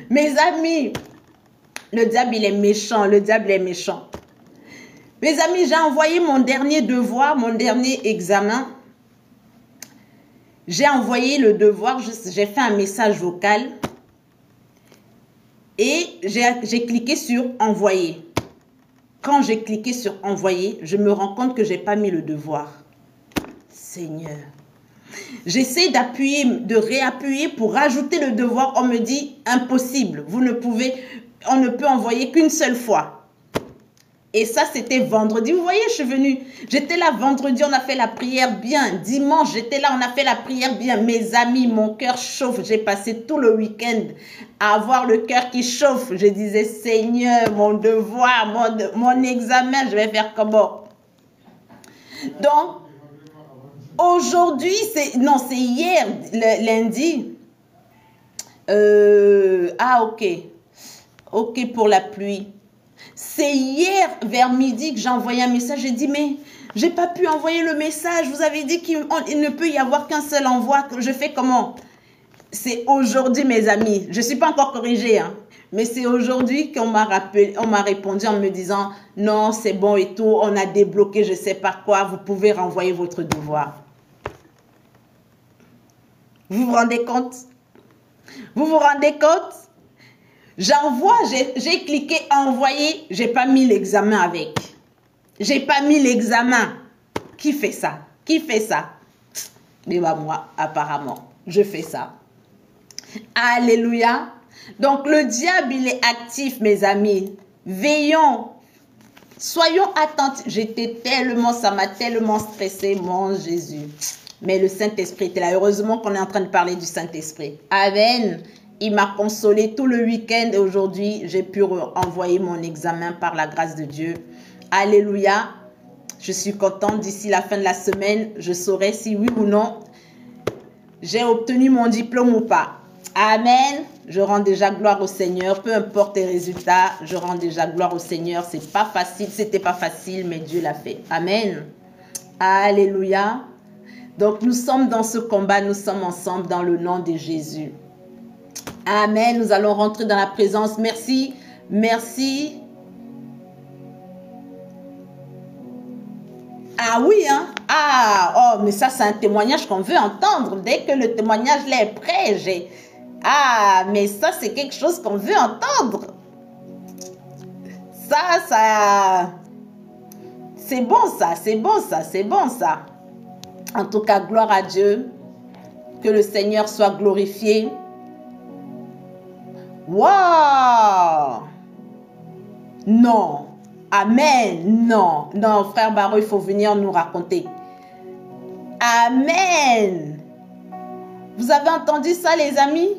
Mes amis, le diable, il est méchant. Le diable est méchant. Mes amis, j'ai envoyé mon dernier devoir, mon dernier examen. J'ai envoyé le devoir, j'ai fait un message vocal. Et j'ai cliqué sur envoyer. Quand j'ai cliqué sur envoyer, je me rends compte que je n'ai pas mis le devoir. Seigneur. J'essaie d'appuyer, de réappuyer pour rajouter le devoir. On me dit impossible. On ne peut envoyer qu'une seule fois. Et ça, c'était vendredi. Vous voyez, je suis venue. J'étais là vendredi, on a fait la prière bien. Dimanche, j'étais là, on a fait la prière bien. Mes amis, mon cœur chauffe. J'ai passé tout le week-end à avoir le cœur qui chauffe. Je disais, Seigneur, mon devoir, mon examen, je vais faire comment? Donc, aujourd'hui, c'est hier, lundi. Ok. Ok pour la pluie. C'est hier, vers midi, que j'ai envoyé un message. J'ai dit, mais j'ai pas pu envoyer le message. Vous avez dit qu'il ne peut y avoir qu'un seul envoi. Je fais comment? C'est aujourd'hui, mes amis. Je ne suis pas encore corrigée, hein, mais c'est aujourd'hui qu'on m'a rappelé, on m'a répondu en me disant, non, c'est bon et tout. On a débloqué, je ne sais pas quoi. Vous pouvez renvoyer votre devoir. Vous vous rendez compte? Vous vous rendez compte? J'envoie, j'ai cliqué envoyer, j'ai pas mis l'examen avec. J'ai pas mis l'examen. Qui fait ça? Qui fait ça? Mais bah moi, apparemment, je fais ça. Alléluia. Donc le diable, il est actif, mes amis. Veillons. Soyons attentifs. J'étais tellement, ça m'a tellement stressé, mon Jésus. Mais le Saint-Esprit était là. Heureusement qu'on est en train de parler du Saint-Esprit. Amen. Il m'a consolé tout le week-end et aujourd'hui, j'ai pu envoyer mon examen par la grâce de Dieu. Alléluia. Je suis contente. D'ici la fin de la semaine, je saurai si oui ou non, j'ai obtenu mon diplôme ou pas. Amen. Je rends déjà gloire au Seigneur. Peu importe les résultats, je rends déjà gloire au Seigneur. C'est pas facile. C'était pas facile, mais Dieu l'a fait. Amen. Alléluia. Donc, nous sommes dans ce combat. Nous sommes ensemble dans le nom de Jésus. Amen. Nous allons rentrer dans la présence. Merci. Merci. Ah oui, hein? Ah, oh, mais ça, c'est un témoignage qu'on veut entendre. Dès que le témoignage là est prêt, ah, mais ça, c'est quelque chose qu'on veut entendre. Ça... C'est bon, ça. C'est bon, ça. C'est bon, ça. En tout cas, gloire à Dieu. Que le Seigneur soit glorifié. Waouh! Non. Amen. Non. Non, frère Barreau, il faut venir nous raconter. Amen. Vous avez entendu ça, les amis?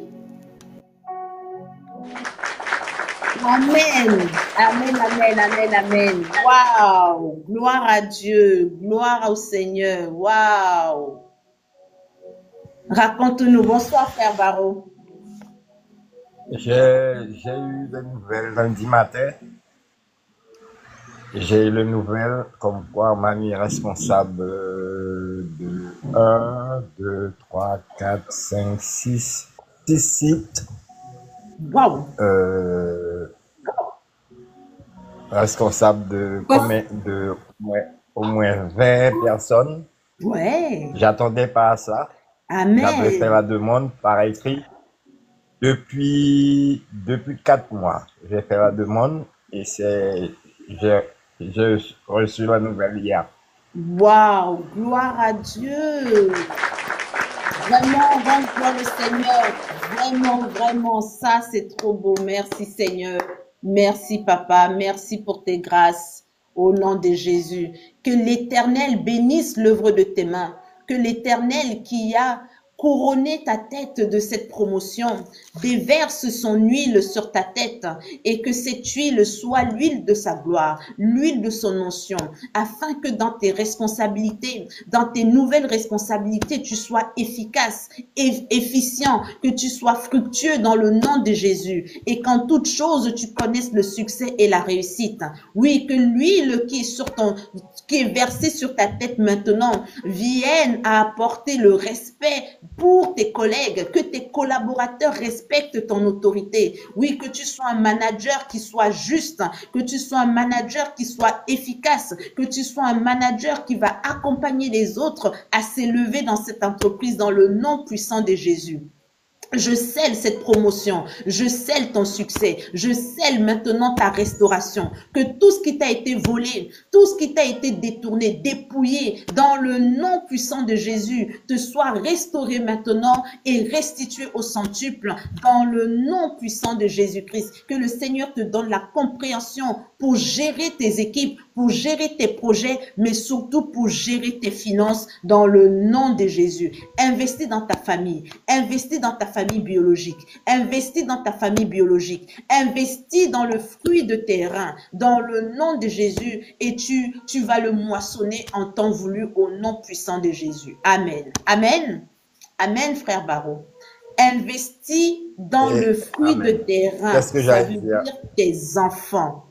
Amen. Amen, amen, amen, amen. Waouh. Gloire à Dieu. Gloire au Seigneur. Waouh. Raconte-nous. Bonsoir, frère Barreau. J'ai eu des nouvelles lundi matin. J'ai eu les nouvelles comme quoi on m'a mis responsable de 1, 2, 3, 4, 5, 6 sites. Wow. Responsable de au moins 20 personnes. Ouais. J'attendais pas à ça. Amen. J'avais fait la demande par écrit depuis 4 mois. J'ai fait la demande et j'ai reçu la nouvelle hier. Waouh, gloire à Dieu. Vraiment, rends gloire au Seigneur. Vraiment, vraiment, ça c'est trop beau. Merci Seigneur. Merci Papa. Merci pour tes grâces. Au nom de Jésus. Que l'Éternel bénisse l'œuvre de tes mains. Que l'Éternel qui a couronner ta tête de cette promotion, déverse son huile sur ta tête et que cette huile soit l'huile de sa gloire, l'huile de son onction, afin que dans tes responsabilités, dans tes nouvelles responsabilités, tu sois efficace et efficient, que tu sois fructueux dans le nom de Jésus et qu'en toute chose, tu connaisses le succès et la réussite. Oui, que l'huile qui est versée sur ta tête maintenant vienne à apporter le respect pour tes collègues, que tes collaborateurs respectent ton autorité. Oui, que tu sois un manager qui soit juste, que tu sois un manager qui soit efficace, que tu sois un manager qui va accompagner les autres à s'élever dans cette entreprise dans le nom puissant de Jésus. Je scelle cette promotion, je scelle ton succès, je scelle maintenant ta restauration, que tout ce qui t'a été volé, tout ce qui t'a été détourné, dépouillé, dans le nom puissant de Jésus, te soit restauré maintenant et restitué au centuple, dans le nom puissant de Jésus-Christ. Que le Seigneur te donne la compréhension pour gérer tes équipes, pour gérer tes projets, mais surtout pour gérer tes finances dans le nom de Jésus. Investis dans ta famille, investis dans ta famille biologique, investis dans ta famille biologique, investis dans le fruit de tes reins, dans le nom de Jésus, et tu vas le moissonner en temps voulu au nom puissant de Jésus. Amen. Amen. Amen, frère Barreau. Investis dans le fruit de tes reins. Qu'est-ce que Ça j'allais veut dire? dire tes enfants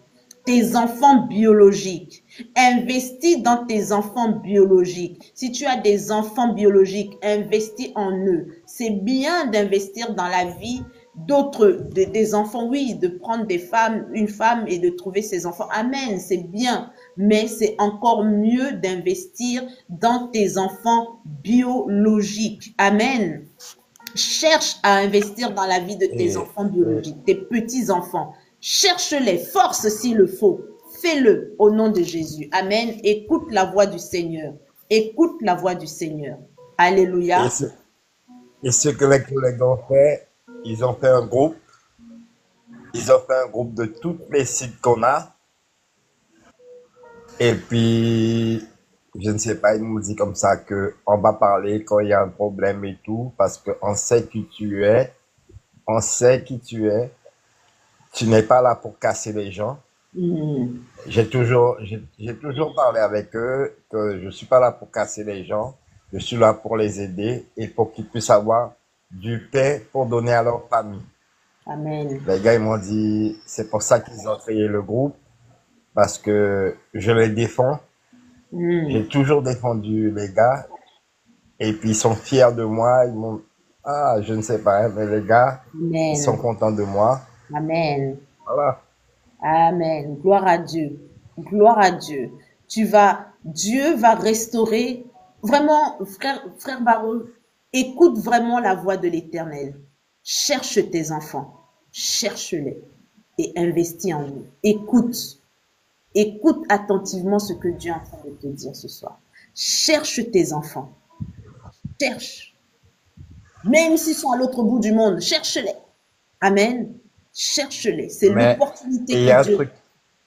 biologiques. Investis dans tes enfants biologiques. Si tu as des enfants biologiques, investis en eux. C'est bien d'investir dans la vie d'autres, des enfants, oui, de prendre une femme et de trouver ses enfants. Amen, c'est bien. Mais c'est encore mieux d'investir dans tes enfants biologiques. Amen. Cherche à investir dans la vie de tes enfants biologiques, tes petits-enfants. Cherche-les, force s'il le faut. Fais-le au nom de Jésus. Amen. Écoute la voix du Seigneur. Écoute la voix du Seigneur. Alléluia. Et ce que les collègues ont fait, ils ont fait un groupe. Ils ont fait un groupe de tous les sites qu'on a. Et puis, je ne sais pas, ils nous dit comme ça qu'on va parler quand il y a un problème et tout, parce qu'on sait qui tu es. On sait qui tu es. Tu n'es pas là pour casser les gens. J'ai toujours parlé avec eux que je suis pas là pour casser les gens. Je suis là pour les aider et pour qu'ils puissent avoir du pain pour donner à leur famille. Amen. Les gars, ils m'ont dit, c'est pour ça qu'ils ont créé le groupe, parce que je les défends. J'ai toujours défendu les gars. Et puis, ils sont fiers de moi. Ils m'ont, je ne sais pas, mais les gars, Amen. ils sont contents de moi. Amen. Voilà. Amen. Gloire à Dieu. Gloire à Dieu. Dieu va restaurer. Vraiment, frère Barreau, écoute vraiment la voix de l'Éternel. Cherche tes enfants. Cherche-les et investis en eux. Écoute. Écoute attentivement ce que Dieu est en train de te dire ce soir. Cherche tes enfants. Cherche. Même s'ils sont à l'autre bout du monde, cherche-les. Amen. Cherche-les. C'est l'opportunité que Dieu...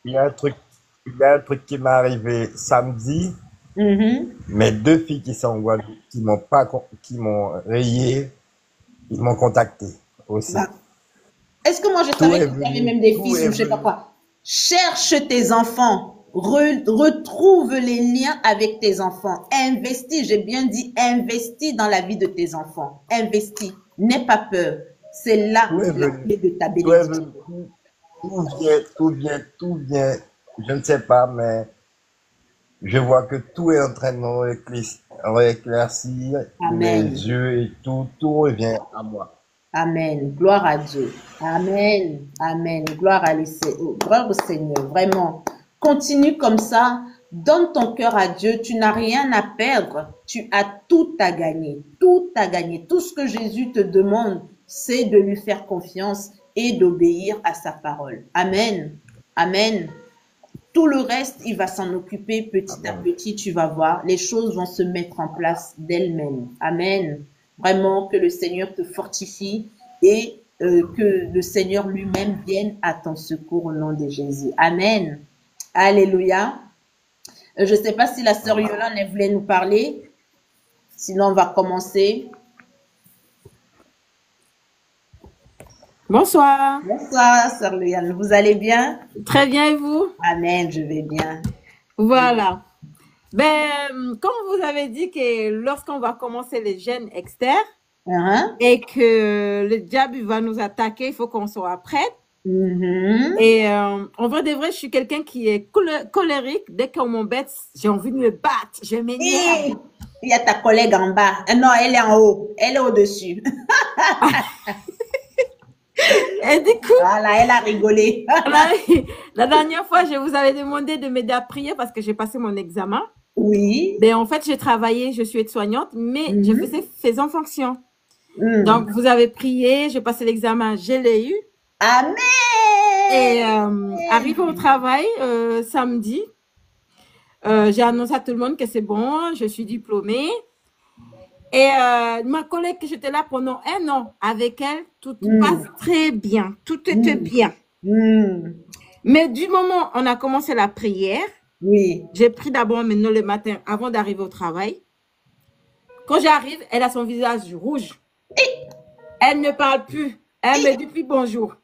Il y a un truc qui m'est arrivé samedi. Mes deux filles qui sont en Guadeloupe, qui m'ont rayé, ils m'ont contacté aussi. Est-ce que moi je savais que tu avais même des fils ou je sais pas quoi? Cherche tes enfants. Retrouve les liens avec tes enfants. Investis, j'ai bien dit, investis dans la vie de tes enfants. Investis. N'aie pas peur. C'est là la clé de ta bénédiction. Tout vient. Je ne sais pas, mais je vois que tout est en train de rééclaircir. Les yeux et tout revient à moi. Amen. Gloire à Dieu. Amen. Amen. Gloire au Seigneur. Vraiment. Continue comme ça. Donne ton cœur à Dieu. Tu n'as rien à perdre. Tu as tout à gagner. Tout à gagner. Tout ce que Jésus te demande, c'est de lui faire confiance et d'obéir à sa parole. Amen. Amen. Tout le reste, il va s'en occuper petit à petit. Tu vas voir. Les choses vont se mettre en place d'elles-mêmes. Amen. Vraiment, que le Seigneur te fortifie et que le Seigneur lui-même vienne à ton secours au nom de Jésus. Amen. Alléluia. Je ne sais pas si la sœur Yolande voulait nous parler. Sinon, on va commencer. Bonsoir. Bonsoir, sœur Yolande. Vous allez bien? Très bien, et vous? Amen, je vais bien. Voilà. Comme vous avez dit que lorsqu'on va commencer les jeûnes externes et que le diable va nous attaquer, il faut qu'on soit prête. Et en vrai de vrai, je suis quelqu'un qui est colérique. Dès qu'on m'embête, j'ai envie de me battre, je m'énerve. Il y a ta collègue en bas. Non, elle est en haut. Elle est au-dessus. Et du coup, voilà, elle a rigolé. la dernière fois, je vous avais demandé de m'aider à prier parce que j'ai passé mon examen. Oui. Mais en fait, j'ai travaillé, je suis aide-soignante, mais je faisais en fonction. Donc, vous avez prié, j'ai passé l'examen, je l'ai eu. Amen. Et arrivé au travail samedi, j'ai annoncé à tout le monde que c'est bon, je suis diplômée. Et ma collègue que j'étais là pendant 1 an, avec elle, tout passe très bien, tout était bien. Mais du moment où on a commencé la prière, j'ai pris d'abord maintenant le matin avant d'arriver au travail. Quand j'arrive, elle a son visage rouge. Elle ne parle plus. Elle me dit plus bonjour.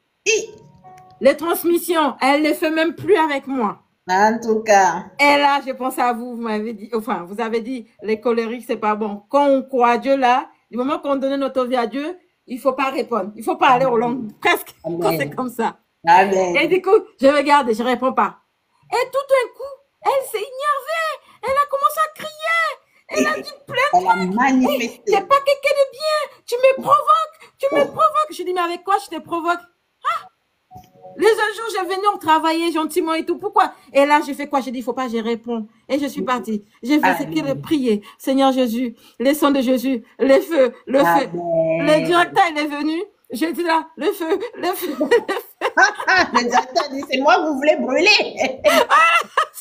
Les transmissions, elle ne les fait même plus avec moi. En tout cas. Et là, je pense à vous, vous m'avez dit, enfin, vous avez dit, les colériques, c'est pas bon. Quand on croit à Dieu là, du moment qu'on donne notre vie à Dieu, il faut pas répondre. Il faut pas aller au long, presque, quand c'est comme ça. Amen. Et du coup, je regarde et je réponds pas. Et tout d'un coup, elle s'est énervée. Elle a commencé à crier. Elle a dit plein de trucs. Hey, t'es pas quelqu'un de bien. Tu me provoques. Tu me provoques. Je dis, mais avec quoi je te provoque? Ah! Les autres jours, j'ai venu travailler gentiment et tout. Pourquoi? Et là, j'ai fait quoi? J'ai dit, il faut pas, je réponds. Et je suis partie. J'ai fait ce qu'il a prié. Seigneur Jésus, les sons de Jésus, les feux, le feu. Le directeur, il est venu. J'ai dit là, le feu, le feu, le feu. Le directeur dit, c'est moi que vous voulez brûler.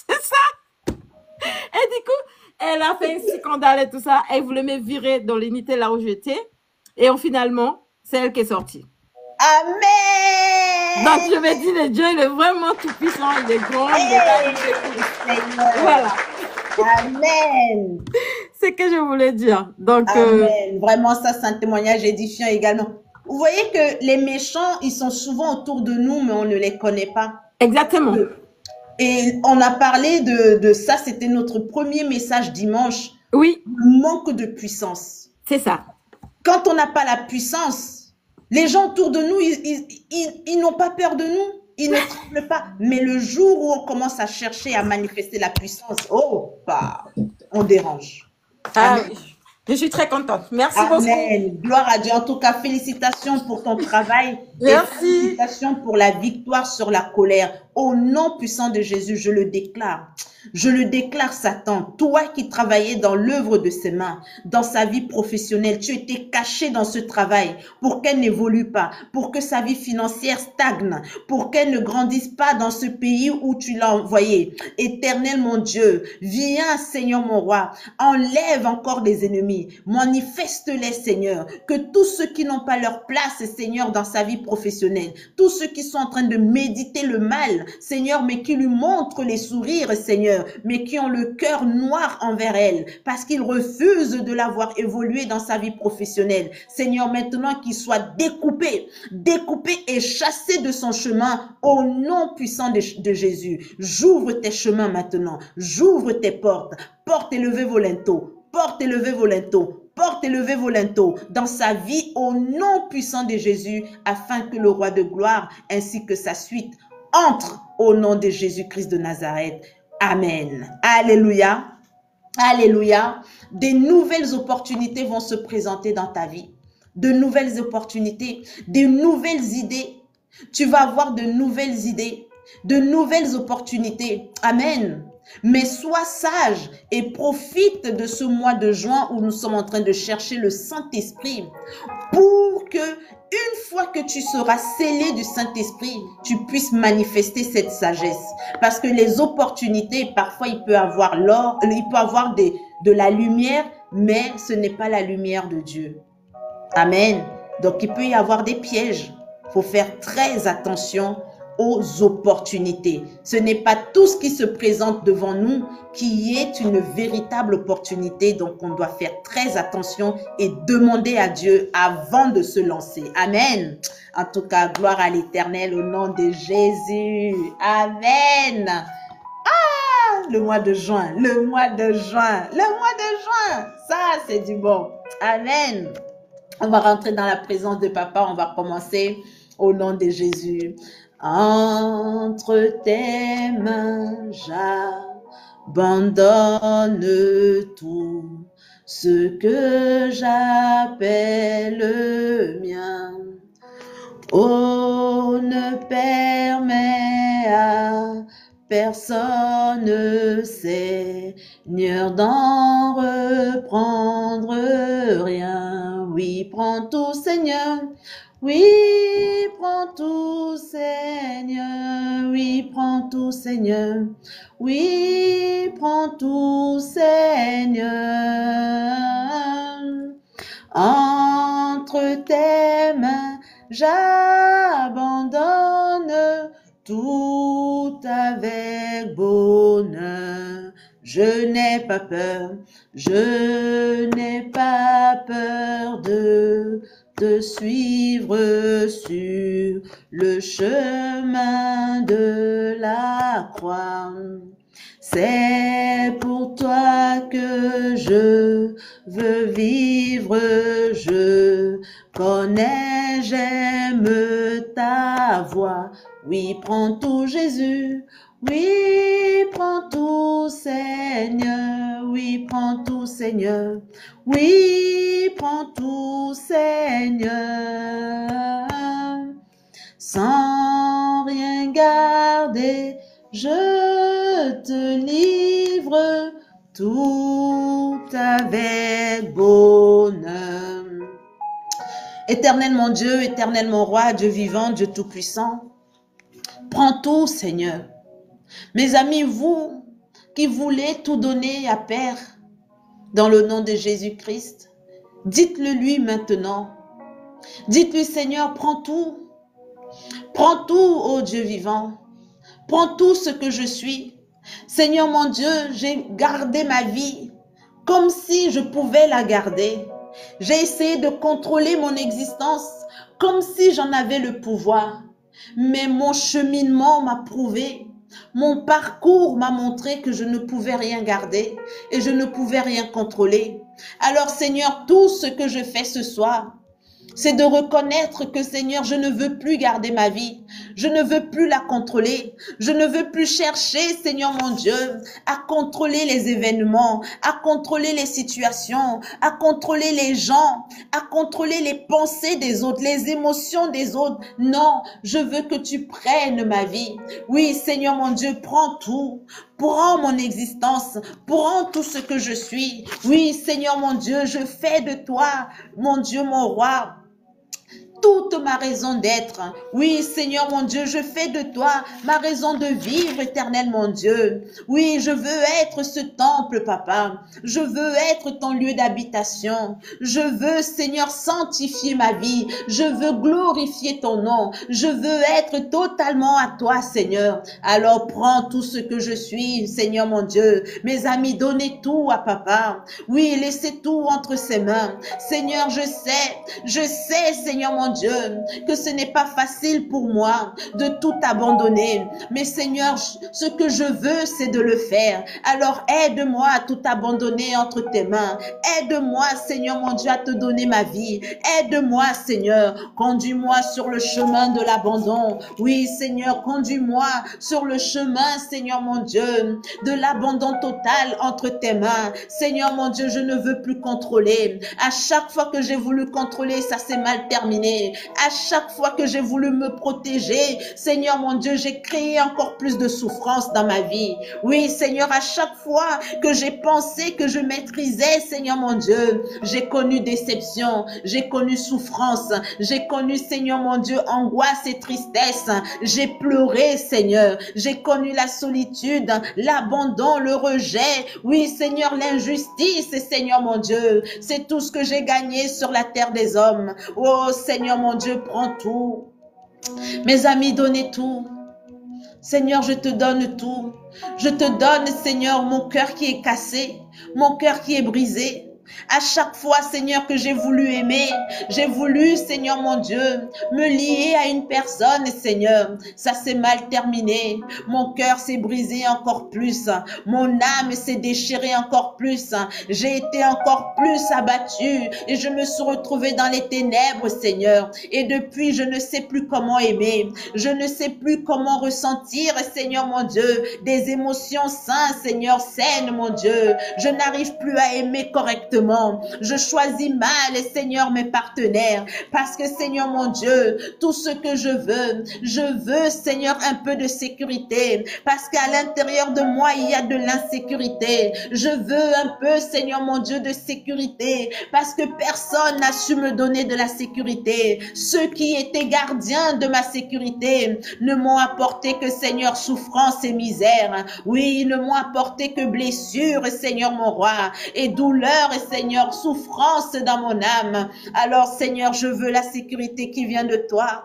C'est ça. Et du coup, elle a fait un scandale et tout ça. Elle voulait me virer dans l'unité là où j'étais. Et finalement, c'est elle qui est sortie. Amen. Donc, je me dis, le Dieu, il est vraiment tout puissant, il est grand, il est là, voilà. Amen. C'est ce que je voulais dire. Donc, Amen. Vraiment, ça, c'est un témoignage édifiant également. Vous voyez que les méchants, ils sont souvent autour de nous, mais on ne les connaît pas. Exactement. Et on a parlé de ça, c'était notre premier message dimanche. Oui. Le manque de puissance. C'est ça. Quand on n'a pas la puissance, les gens autour de nous, ils n'ont pas peur de nous. Ils ne tremblent pas. Mais le jour où on commence à chercher à manifester la puissance, oh, bah, on dérange. Ah oui. Je suis très contente. Merci beaucoup. Amen. Gloire à Dieu. En tout cas, félicitations pour ton travail. Merci. Et félicitations pour la victoire sur la colère. Au nom puissant de Jésus, je le déclare. Je le déclare, Satan, toi qui travaillais dans l'œuvre de ses mains, dans sa vie professionnelle, tu étais caché dans ce travail pour qu'elle n'évolue pas, pour que sa vie financière stagne, pour qu'elle ne grandisse pas dans ce pays où tu l'as envoyé. Éternel mon Dieu, viens Seigneur mon roi, enlève encore des ennemis, manifeste-les Seigneur, que tous ceux qui n'ont pas leur place Seigneur dans sa vie professionnelle, tous ceux qui sont en train de méditer le mal Seigneur, mais qui lui montrent les sourires Seigneur, mais qui ont le cœur noir envers elle, parce qu'ils refusent de la voir évoluer dans sa vie professionnelle. Seigneur, maintenant qu'il soit découpé et chassé de son chemin au nom puissant de Jésus. J'ouvre tes chemins maintenant, j'ouvre tes portes, porte élevée volento, porte élevée volento, porte élevée volento dans sa vie au nom puissant de Jésus, afin que le roi de gloire ainsi que sa suite entre au nom de Jésus-Christ de Nazareth. Amen. Alléluia. Alléluia. Des nouvelles opportunités vont se présenter dans ta vie. De nouvelles opportunités, de nouvelles idées. Tu vas avoir de nouvelles idées, de nouvelles opportunités. Amen. Mais sois sage et profite de ce mois de juin où nous sommes en train de chercher le Saint-Esprit pour que, une fois que tu seras scellé du Saint-Esprit, tu puisses manifester cette sagesse. Parce que les opportunités, parfois il peut avoir l'or, il peut avoir de la lumière, mais ce n'est pas la lumière de Dieu. Amen. Donc il peut y avoir des pièges. Il faut faire très attention aux opportunités. Ce n'est pas tout ce qui se présente devant nous qui est une véritable opportunité. Donc, on doit faire très attention et demander à Dieu avant de se lancer. Amen. En tout cas, gloire à l'Éternel au nom de Jésus. Amen. Ah, le mois de juin, le mois de juin, le mois de juin. Ça, c'est du bon. Amen. On va rentrer dans la présence de Papa. On va commencer au nom de Jésus. Entre tes mains, j'abandonne tout ce que j'appelle le mien. Oh, ne permets à personne, Seigneur, d'en reprendre rien. Oui, prends tout, Seigneur. Oui, prends tout, Seigneur. Oui, prends tout, Seigneur. Oui, prends tout, Seigneur. Entre tes mains, j'abandonne tout avec bonheur. Je n'ai pas peur, je n'ai pas peur de te suivre sur le chemin de la croix. C'est pour toi que je veux vivre, je connais, j'aime ta voix. Oui, prends tout, Jésus. Oui, prends tout, Seigneur. Oui, prends tout, Seigneur. Oui, prends tout, Seigneur. Sans rien garder, je te livre tout avec bonheur. Éternel mon Dieu, éternel mon roi, Dieu vivant, Dieu tout-puissant, prends tout, Seigneur. Mes amis, vous qui voulez tout donner à Père, dans le nom de Jésus-Christ, dites-le lui maintenant. Dites-lui, Seigneur, prends tout. Prends tout, ô Dieu vivant. Prends tout ce que je suis. Seigneur mon Dieu, j'ai gardé ma vie comme si je pouvais la garder. J'ai essayé de contrôler mon existence comme si j'en avais le pouvoir. Mais mon cheminement m'a prouvé, mon parcours m'a montré que je ne pouvais rien garder et je ne pouvais rien contrôler. Alors Seigneur, tout ce que je fais ce soir, c'est de reconnaître que Seigneur, je ne veux plus garder ma vie. Je ne veux plus la contrôler. Je ne veux plus chercher, Seigneur mon Dieu, à contrôler les événements, à contrôler les situations, à contrôler les gens, à contrôler les pensées des autres, les émotions des autres. Non, je veux que tu prennes ma vie. Oui, Seigneur mon Dieu, prends tout. Prends mon existence, prends tout ce que je suis. Oui, Seigneur mon Dieu, je fais de toi, mon Dieu, mon roi, toute ma raison d'être. Oui, Seigneur mon Dieu, je fais de toi ma raison de vivre, éternel mon Dieu. Oui, je veux être ce temple, papa. Je veux être ton lieu d'habitation. Je veux, Seigneur, sanctifier ma vie. Je veux glorifier ton nom. Je veux être totalement à toi, Seigneur. Alors prends tout ce que je suis, Seigneur mon Dieu. Mes amis, donnez tout à papa. Oui, laissez tout entre ses mains. Seigneur, je sais, Seigneur mon Dieu, que ce n'est pas facile pour moi de tout abandonner. Mais Seigneur, ce que je veux, c'est de le faire. Alors aide-moi à tout abandonner entre tes mains. Aide-moi, Seigneur mon Dieu, à te donner ma vie. Aide-moi, Seigneur. Conduis-moi sur le chemin de l'abandon. Oui, Seigneur, conduis-moi sur le chemin, Seigneur mon Dieu, de l'abandon total entre tes mains. Seigneur mon Dieu, je ne veux plus contrôler. À chaque fois que j'ai voulu contrôler, ça s'est mal terminé. À chaque fois que j'ai voulu me protéger, Seigneur mon Dieu, j'ai créé encore plus de souffrance dans ma vie. Oui, Seigneur, à chaque fois que j'ai pensé que je maîtrisais, Seigneur mon Dieu, j'ai connu déception, j'ai connu souffrance, j'ai connu, Seigneur mon Dieu, angoisse et tristesse. J'ai pleuré, Seigneur. J'ai connu la solitude, l'abandon, le rejet. Oui, Seigneur, l'injustice, Seigneur mon Dieu. C'est tout ce que j'ai gagné sur la terre des hommes. Oh, Seigneur mon Dieu, prends tout. Mes amis, donnez tout. Seigneur, je te donne tout. Je te donne, Seigneur, mon cœur qui est cassé, mon cœur qui est brisé. À chaque fois, Seigneur, que j'ai voulu aimer, j'ai voulu, Seigneur mon Dieu, me lier à une personne, Seigneur. Ça s'est mal terminé. Mon cœur s'est brisé encore plus. Mon âme s'est déchirée encore plus. J'ai été encore plus abattue et je me suis retrouvée dans les ténèbres, Seigneur. Et depuis, je ne sais plus comment aimer. Je ne sais plus comment ressentir, Seigneur mon Dieu, des émotions saines, Seigneur, saines, mon Dieu. Je n'arrive plus à aimer correctement. correctement. Je choisis mal, Seigneur, mes partenaires. Parce que, Seigneur mon Dieu, tout ce que je veux, Seigneur, un peu de sécurité. Parce qu'à l'intérieur de moi, il y a de l'insécurité. Je veux un peu, Seigneur mon Dieu, de sécurité. Parce que personne n'a su me donner de la sécurité. Ceux qui étaient gardiens de ma sécurité ne m'ont apporté que, Seigneur, souffrance et misère. Oui, ils ne m'ont apporté que blessures, Seigneur mon roi, et douleur, Seigneur, souffrance dans mon âme. Alors, Seigneur, je veux la sécurité qui vient de toi.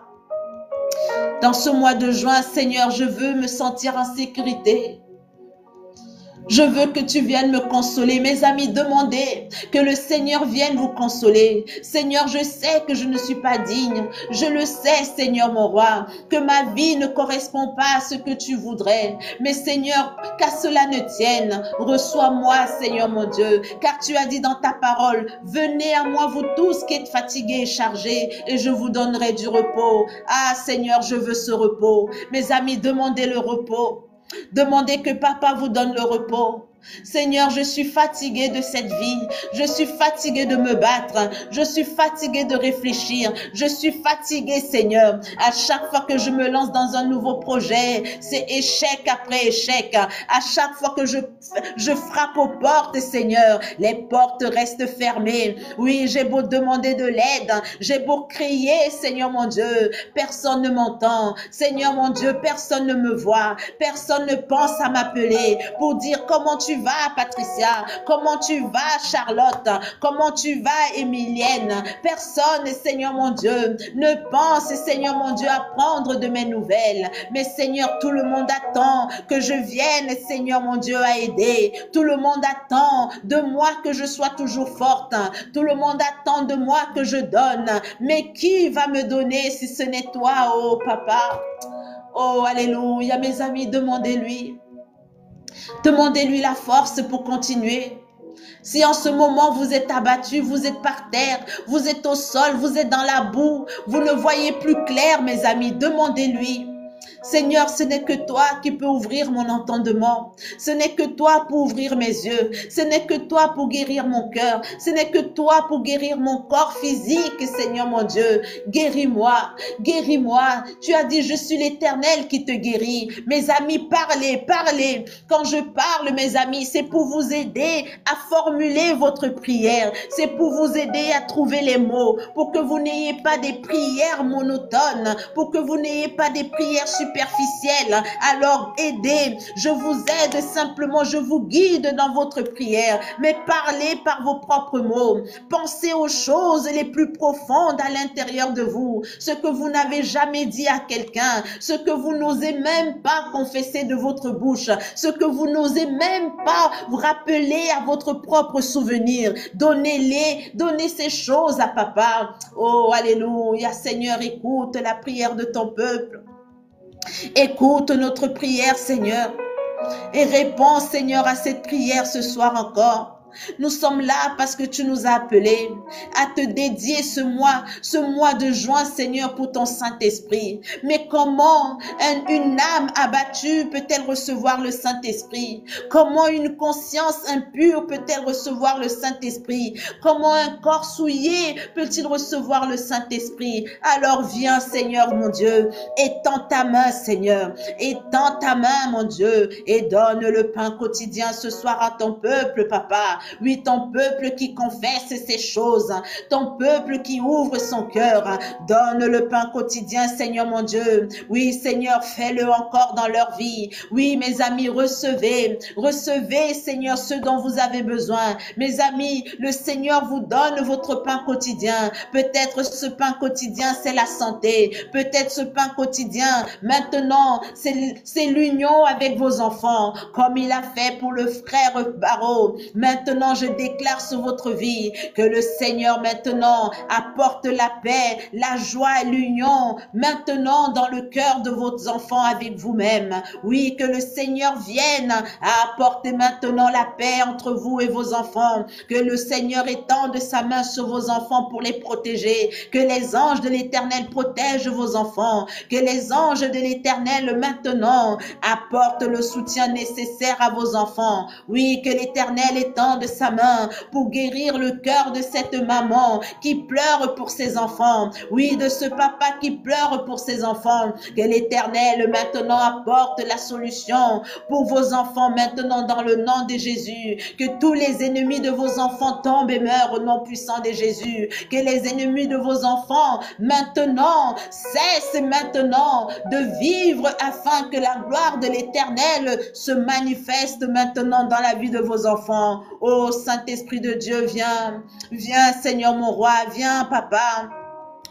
Dans ce mois de juin, Seigneur, je veux me sentir en sécurité. Je veux que tu viennes me consoler. Mes amis, demandez que le Seigneur vienne vous consoler. Seigneur, je sais que je ne suis pas digne. Je le sais, Seigneur mon roi, que ma vie ne correspond pas à ce que tu voudrais. Mais Seigneur, qu'à cela ne tienne, reçois-moi, Seigneur mon Dieu, car tu as dit dans ta parole, venez à moi vous tous qui êtes fatigués et chargés, et je vous donnerai du repos. Ah Seigneur, je veux ce repos. Mes amis, demandez le repos. Demandez que papa vous donne le repos. Seigneur, je suis fatiguée de cette vie. Je suis fatiguée de me battre. Je suis fatiguée de réfléchir. Je suis fatiguée, Seigneur. À chaque fois que je me lance dans un nouveau projet, c'est échec après échec. À chaque fois que je frappe aux portes, Seigneur, les portes restent fermées. Oui, j'ai beau demander de l'aide. J'ai beau crier, Seigneur mon Dieu. Personne ne m'entend. Seigneur mon Dieu, personne ne me voit. Personne ne pense à m'appeler pour dire comment tu vas, Patricia? Comment tu vas, Charlotte? Comment tu vas, Emilienne? Personne, Seigneur mon Dieu, ne pense, Seigneur mon Dieu, à prendre de mes nouvelles. Mais Seigneur, tout le monde attend que je vienne, Seigneur mon Dieu, à aider. Tout le monde attend de moi que je sois toujours forte. Tout le monde attend de moi que je donne. Mais qui va me donner si ce n'est toi, oh papa? Oh, alléluia, mes amis, demandez-lui. Demandez-lui la force pour continuer. Si en ce moment vous êtes abattu, vous êtes par terre, vous êtes au sol, vous êtes dans la boue, vous ne voyez plus clair, mes amis, demandez-lui. Seigneur, ce n'est que toi qui peux ouvrir mon entendement. Ce n'est que toi pour ouvrir mes yeux. Ce n'est que toi pour guérir mon cœur. Ce n'est que toi pour guérir mon corps physique, Seigneur mon Dieu. Guéris-moi, guéris-moi. Tu as dit, je suis l'Éternel qui te guérit. Mes amis, parlez, parlez. Quand je parle, mes amis, c'est pour vous aider à formuler votre prière. C'est pour vous aider à trouver les mots, pour que vous n'ayez pas des prières monotones, pour que vous n'ayez pas des prières superficielles. Alors aidez, je vous aide simplement, je vous guide dans votre prière, mais parlez par vos propres mots. Pensez aux choses les plus profondes à l'intérieur de vous, ce que vous n'avez jamais dit à quelqu'un, ce que vous n'osez même pas confesser de votre bouche, ce que vous n'osez même pas vous rappeler à votre propre souvenir. Donnez-les, donnez ces choses à papa. Oh, alléluia, Seigneur, écoute la prière de ton peuple. Écoute notre prière, Seigneur, et réponds, Seigneur, à cette prière ce soir encore. Nous sommes là parce que tu nous as appelés à te dédier ce mois de juin, Seigneur, pour ton Saint-Esprit. Mais comment une âme abattue peut-elle recevoir le Saint-Esprit? Comment une conscience impure peut-elle recevoir le Saint-Esprit? Comment un corps souillé peut-il recevoir le Saint-Esprit? Alors viens, Seigneur, mon Dieu, étends ta main, Seigneur, étends ta main, mon Dieu, et donne le pain quotidien ce soir à ton peuple, papa. Oui, ton peuple qui confesse ces choses, ton peuple qui ouvre son cœur, donne le pain quotidien, Seigneur mon Dieu. Oui, Seigneur, fais-le encore dans leur vie. Oui, mes amis, recevez, Seigneur, ce dont vous avez besoin. Mes amis, le Seigneur vous donne votre pain quotidien. Peut-être ce pain quotidien, c'est la santé. Peut-être ce pain quotidien, maintenant, c'est l'union avec vos enfants, comme il a fait pour le frère Barreau. Maintenant, je déclare sur votre vie que le Seigneur maintenant apporte la paix, la joie et l'union maintenant dans le cœur de vos enfants avec vous-même. Oui, que le Seigneur vienne à apporter maintenant la paix entre vous et vos enfants. Que le Seigneur étende sa main sur vos enfants pour les protéger. Que les anges de l'Éternel protègent vos enfants. Que les anges de l'Éternel maintenant apportent le soutien nécessaire à vos enfants. Oui, que l'Éternel étende de sa main pour guérir le cœur de cette maman qui pleure pour ses enfants. Oui, de ce papa qui pleure pour ses enfants. Que l'Éternel maintenant apporte la solution pour vos enfants maintenant dans le nom de Jésus. Que tous les ennemis de vos enfants tombent et meurent au nom puissant de Jésus. Que les ennemis de vos enfants maintenant cessent maintenant de vivre afin que la gloire de l'Éternel se manifeste maintenant dans la vie de vos enfants. Oh Saint-Esprit de Dieu, viens, viens Seigneur mon roi, viens Papa.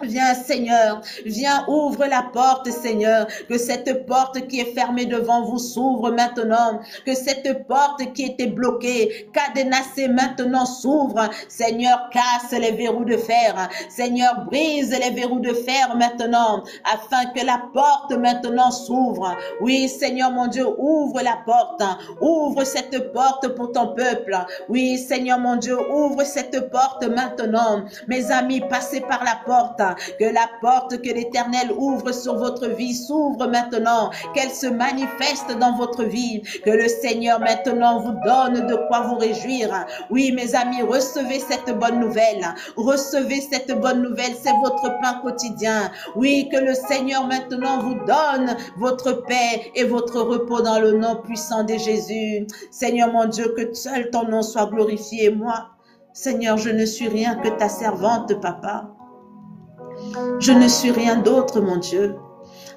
Viens Seigneur, viens ouvre la porte Seigneur, que cette porte qui est fermée devant vous s'ouvre maintenant, que cette porte qui était bloquée, cadenassée maintenant s'ouvre. Seigneur, casse les verrous de fer, Seigneur, brise les verrous de fer maintenant, afin que la porte maintenant s'ouvre. Oui Seigneur mon Dieu, ouvre la porte, ouvre cette porte pour ton peuple. Oui Seigneur mon Dieu, ouvre cette porte maintenant. Mes amis, passez par la porte. Que la porte que l'Éternel ouvre sur votre vie s'ouvre maintenant, qu'elle se manifeste dans votre vie, que le Seigneur maintenant vous donne de quoi vous réjouir. Oui, mes amis, recevez cette bonne nouvelle. Recevez cette bonne nouvelle, c'est votre pain quotidien. Oui, que le Seigneur maintenant vous donne votre paix et votre repos dans le nom puissant de Jésus. Seigneur mon Dieu, que seul ton nom soit glorifié. Moi, Seigneur, je ne suis rien que ta servante, Papa. Je ne suis rien d'autre, mon Dieu.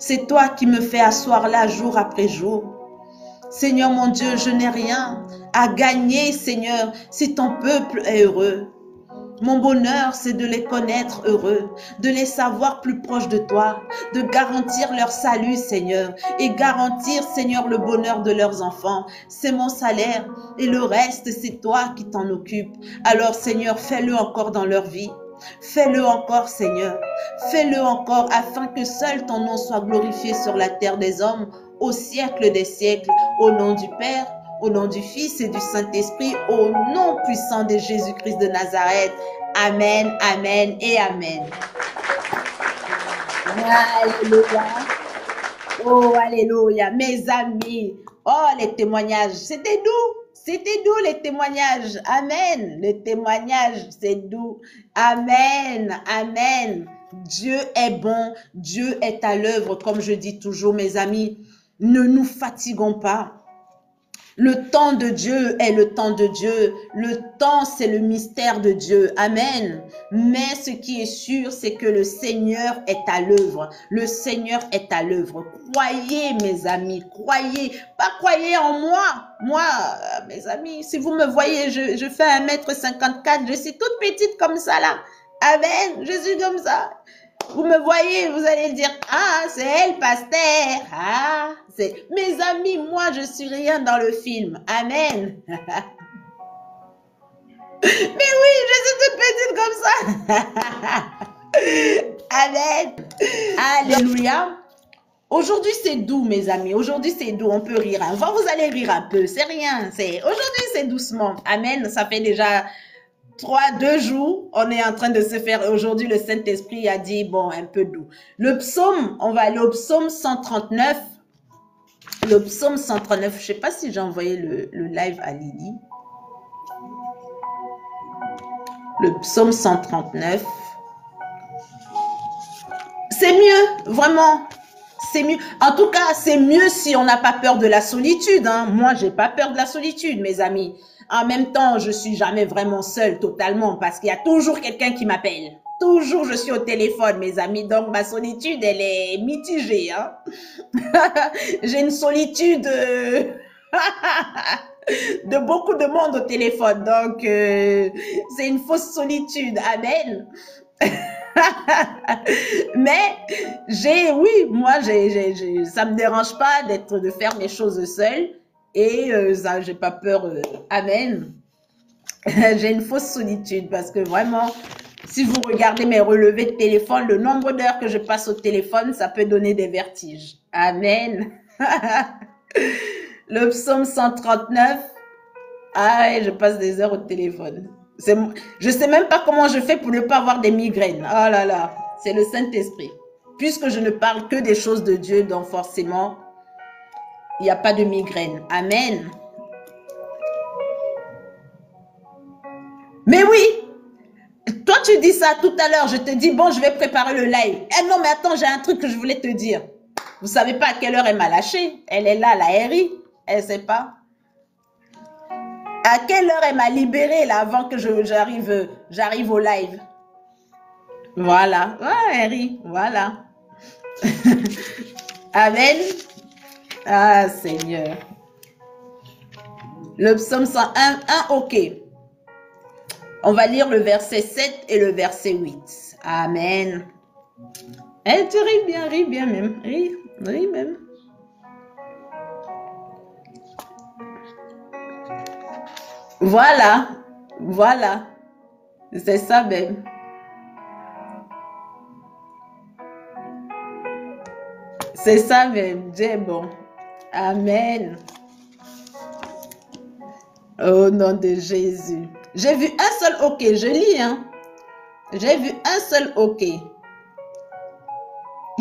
C'est toi qui me fais asseoir là jour après jour. Seigneur, mon Dieu, je n'ai rien à gagner, Seigneur, si ton peuple est heureux. Mon bonheur, c'est de les connaître heureux, de les savoir plus proches de toi, de garantir leur salut, Seigneur, et garantir, Seigneur, le bonheur de leurs enfants. C'est mon salaire et le reste, c'est toi qui t'en occupes. Alors, Seigneur, fais-le encore dans leur vie. Fais-le encore, Seigneur. Fais-le encore afin que seul ton nom soit glorifié sur la terre des hommes au siècle des siècles. Au nom du Père, au nom du Fils et du Saint-Esprit, au nom puissant de Jésus-Christ de Nazareth. Amen, amen et amen. Alléluia. Oh, alléluia. Mes amis, oh, les témoignages, c'était doux. C'était doux les témoignages. Amen. Les témoignages, c'est doux. Amen. Amen. Dieu est bon. Dieu est à l'œuvre. Comme je dis toujours, mes amis, ne nous fatiguons pas. Le temps de Dieu est le temps de Dieu. Le temps, c'est le mystère de Dieu. Amen. Mais ce qui est sûr, c'est que le Seigneur est à l'œuvre. Le Seigneur est à l'œuvre. Croyez, mes amis, croyez. Pas croyez en moi. Moi, mes amis, si vous me voyez, je fais 1m54. Je suis toute petite comme ça, là. Amen. Je suis comme ça. Vous me voyez, vous allez dire, ah, c'est elle, pasteur. Ah, c'est mes amis, moi, je suis rien dans le film. Amen. Mais oui, je suis toute petite comme ça. Amen. Alléluia. Aujourd'hui, c'est doux, mes amis. Aujourd'hui, c'est doux. On peut rire. Enfin, vous allez rire un peu. C'est rien. Aujourd'hui, c'est doucement. Amen. Ça fait déjà 2 jours, on est en train de se faire, aujourd'hui le Saint-Esprit a dit, bon, un peu doux. Le psaume, on va aller au psaume 139. Le psaume 139, je ne sais pas si j'ai envoyé le live à Lily. Le psaume 139. C'est mieux, vraiment. C'est mieux. En tout cas, c'est mieux si on n'a pas peur de la solitude. Hein. Moi, j'ai pas peur de la solitude, mes amis. En même temps, je suis jamais vraiment seule totalement parce qu'il y a toujours quelqu'un qui m'appelle. Toujours, je suis au téléphone, mes amis. Donc, ma solitude, elle est mitigée. Hein. J'ai une solitude de beaucoup de monde au téléphone. Donc, c'est une fausse solitude. Amen. Mais oui, moi, ça me dérange pas de faire mes choses seule. Et ça, j'ai pas peur. Amen. J'ai une fausse solitude parce que vraiment, si vous regardez mes relevés de téléphone, le nombre d'heures que je passe au téléphone, ça peut donner des vertiges. Amen. Le psaume 139. Ah, je passe des heures au téléphone. Je sais même pas comment je fais pour ne pas avoir des migraines. Oh là là, c'est le Saint-Esprit. Puisque je ne parle que des choses de Dieu, donc forcément, il n'y a pas de migraine. Amen. Mais oui, toi tu dis ça tout à l'heure, je te dis, bon, je vais préparer le live. Eh non, mais attends, j'ai un truc que je voulais te dire. Vous savez pas à quelle heure elle m'a lâché. Elle est là, la RI. Elle sait pas. À quelle heure elle m'a libéré là avant que j'arrive au live. Voilà. Ouais, RI, voilà. Amen. Ah, Seigneur. Le psaume 101, ok. On va lire le verset 7 et le verset 8. Amen. Eh, tu ris bien même. Ris même. Voilà. Voilà. C'est ça même. C'est ça même. Dieu est bon. Amen. Au nom de Jésus. J'ai vu un seul ok. Je lis, hein. J'ai vu un seul ok.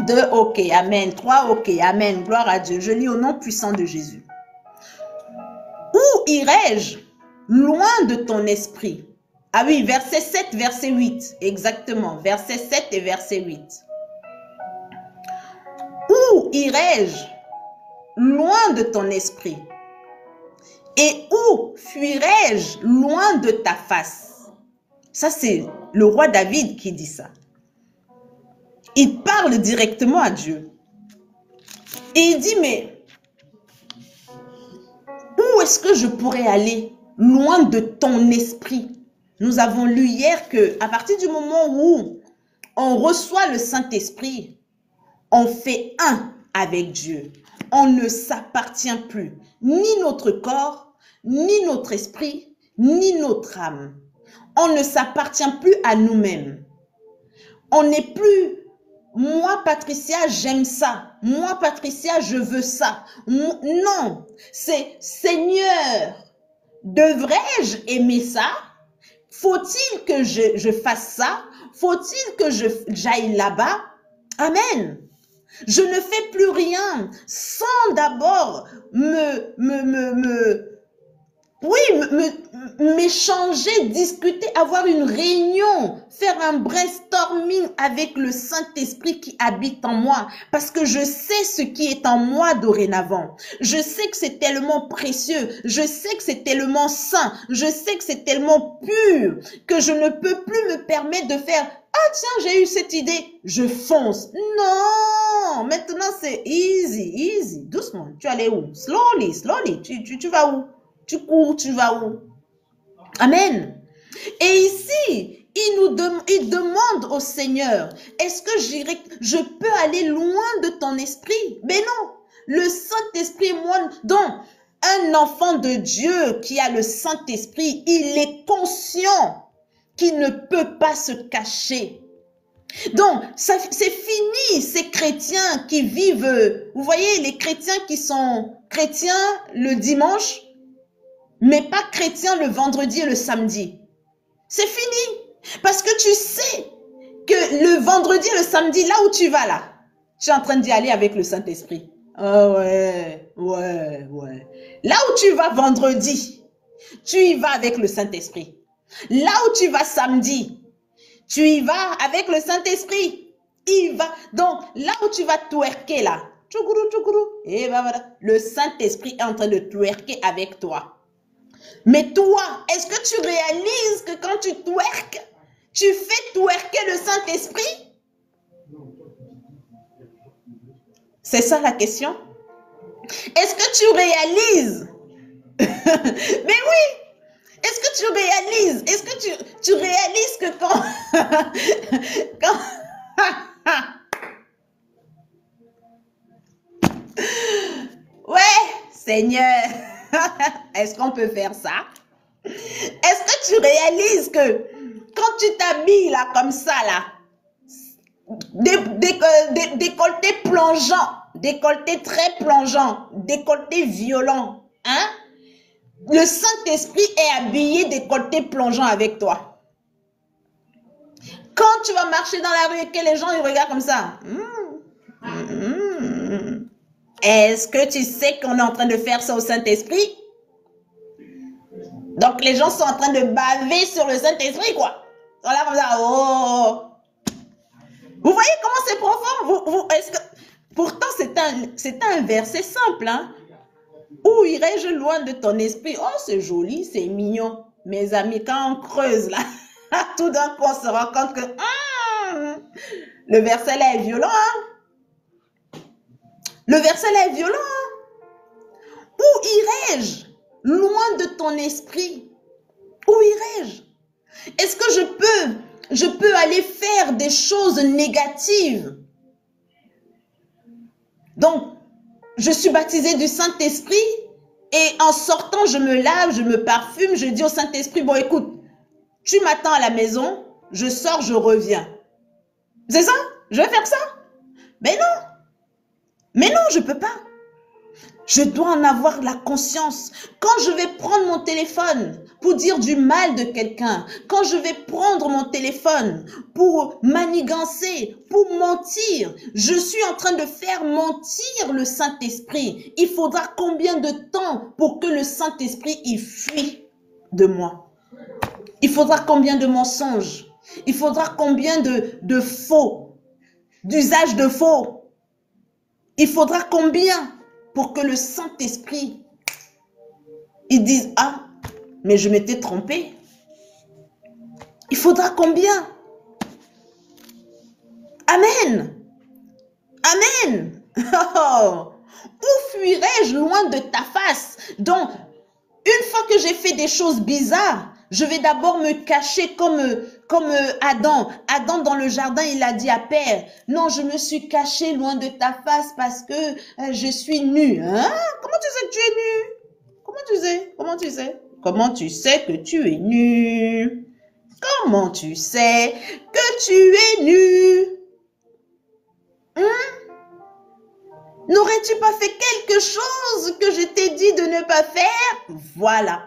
2 ok. Amen. 3 ok. Amen. Gloire à Dieu. Je lis au nom puissant de Jésus. Où irai-je loin de ton esprit? Ah oui, verset 7, verset 8. Exactement. Verset 7 et verset 8. Où irai-je loin de ton esprit? Et où fuirai-je loin de ta face? Ça, c'est le roi David qui dit ça. Il parle directement à Dieu. Et il dit, mais où est-ce que je pourrais aller loin de ton esprit? Nous avons lu hier que à partir du moment où on reçoit le Saint-Esprit, on fait un avec Dieu. On ne s'appartient plus, ni notre corps, ni notre esprit, ni notre âme. On ne s'appartient plus à nous-mêmes. On n'est plus, moi Patricia, j'aime ça. Moi Patricia, je veux ça. Non, c'est Seigneur, devrais-je aimer ça? Faut-il que je fasse ça? Faut-il que j'aille là-bas? Amen. Je ne fais plus rien sans d'abord m'échanger, discuter, avoir une réunion, faire un brainstorming avec le Saint-Esprit qui habite en moi, parce que je sais ce qui est en moi dorénavant. Je sais que c'est tellement précieux, je sais que c'est tellement saint, je sais que c'est tellement pur, que je ne peux plus me permettre de faire « Ah tiens, j'ai eu cette idée, je fonce ». Non, maintenant c'est easy, doucement. Tu allais où? Slowly, tu vas où? Tu cours, tu vas où? Amen. Et ici, il demande au Seigneur, est-ce que je peux aller loin de ton esprit? Mais non, le Saint-Esprit est moi. Donc, un enfant de Dieu qui a le Saint-Esprit, il est conscient qu'il ne peut pas se cacher. Donc, c'est fini ces chrétiens qui vivent, vous voyez, les chrétiens qui sont chrétiens le dimanche, mais pas chrétien le vendredi et le samedi. C'est fini. Parce que tu sais que le vendredi et le samedi, là où tu vas là, tu es en train d'y aller avec le Saint-Esprit. Ah ouais. Là où tu vas vendredi, tu y vas avec le Saint-Esprit. Là où tu vas samedi, tu y vas avec le Saint-Esprit. Il va. Donc, là où tu vas twerker là, et ben voilà, le Saint-Esprit est en train de twerker avec toi. Mais toi, est-ce que tu réalises que quand tu twerques, tu fais twerker le Saint-Esprit? C'est ça la question. Est-ce que tu réalises? Mais oui! Est-ce que tu réalises? Est-ce que tu réalises que quand... Ouais, Seigneur, est-ce qu'on peut faire ça? Est-ce que tu réalises que quand tu t'habilles là, comme ça là, décolleté plongeant, décolleté très plongeant, décolleté violent, hein? Le Saint-Esprit est habillé décolleté plongeant avec toi. Quand tu vas marcher dans la rue et que les gens ils regardent comme ça, est-ce que tu sais qu'on est en train de faire ça au Saint-Esprit? Donc, les gens sont en train de baver sur le Saint-Esprit, quoi. Ils sont là comme ça, oh. Vous voyez comment c'est profond? Est-ce que... Pourtant, c'est un verset simple, hein. Où irais-je loin de ton esprit? Oh, c'est joli, c'est mignon. Mes amis, quand on creuse, là, tout d'un coup, on se rend compte que le verset là est violent, hein. Le verset là est violent, hein. Où irais-je loin de ton esprit? Où irais-je? Est-ce que je peux aller faire des choses négatives? Donc, je suis baptisée du Saint-Esprit et en sortant, je me lave, je me parfume, je dis au Saint-Esprit, bon écoute, tu m'attends à la maison, je sors, je reviens. C'est ça? Je vais faire ça? Mais non! Mais non, je ne peux pas. Je dois en avoir la conscience. Quand je vais prendre mon téléphone pour dire du mal de quelqu'un, quand je vais prendre mon téléphone pour manigancer, pour mentir, je suis en train de faire mentir le Saint-Esprit. Il faudra combien de temps pour que le Saint-Esprit y fuit de moi? Il faudra combien de mensonges? Il faudra combien de faux, d'usage de faux? Il faudra combien pour que le Saint-Esprit, il dise, ah, mais je m'étais trompé. Il faudra combien? Amen. Amen. Oh. Où fuirais-je loin de ta face? Donc, une fois que j'ai fait des choses bizarres, je vais d'abord me cacher comme Adam. Adam dans le jardin, il a dit à Père, non, je me suis caché loin de ta face parce que je suis nu. Hein? Comment tu sais que tu es nu? Comment tu sais? Comment tu sais? Comment tu sais que tu es nu? Comment tu sais que tu es nu? Hein? N'aurais-tu pas fait quelque chose que je t'ai dit de ne pas faire? Voilà.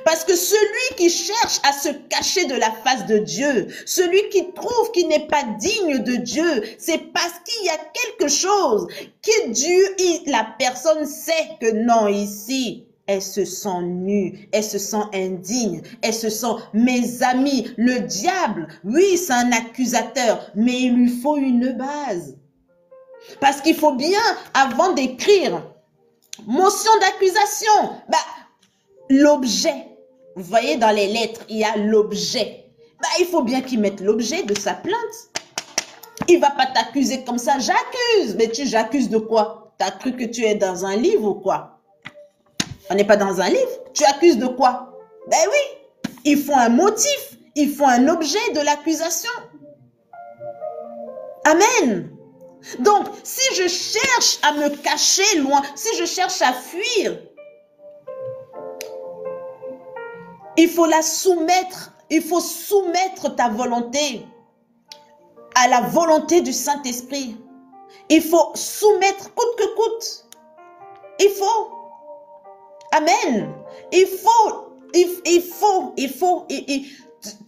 Parce que celui qui cherche à se cacher de la face de Dieu, celui qui trouve qu'il n'est pas digne de Dieu, c'est parce qu'il y a quelque chose que Dieu, la personne sait que non, ici, elle se sent nue, elle se sent indigne, elle se sent, mes amis, le diable, oui, c'est un accusateur, mais il lui faut une base. Parce qu'il faut bien, avant d'écrire, motion d'accusation, l'objet. Vous voyez, dans les lettres, il y a l'objet. Il faut bien qu'il mette l'objet de sa plainte. Il ne va pas t'accuser comme ça. J'accuse. Mais j'accuse de quoi? Tu as cru que tu es dans un livre ou quoi? On n'est pas dans un livre. Tu accuses de quoi? Ben oui. Il faut un motif. Il faut un objet de l'accusation. Amen. Donc, si je cherche à me cacher loin, si je cherche à fuir, il faut la soumettre, il faut soumettre ta volonté à la volonté du Saint-Esprit. Il faut soumettre coûte que coûte. Il faut. Amen. Il faut.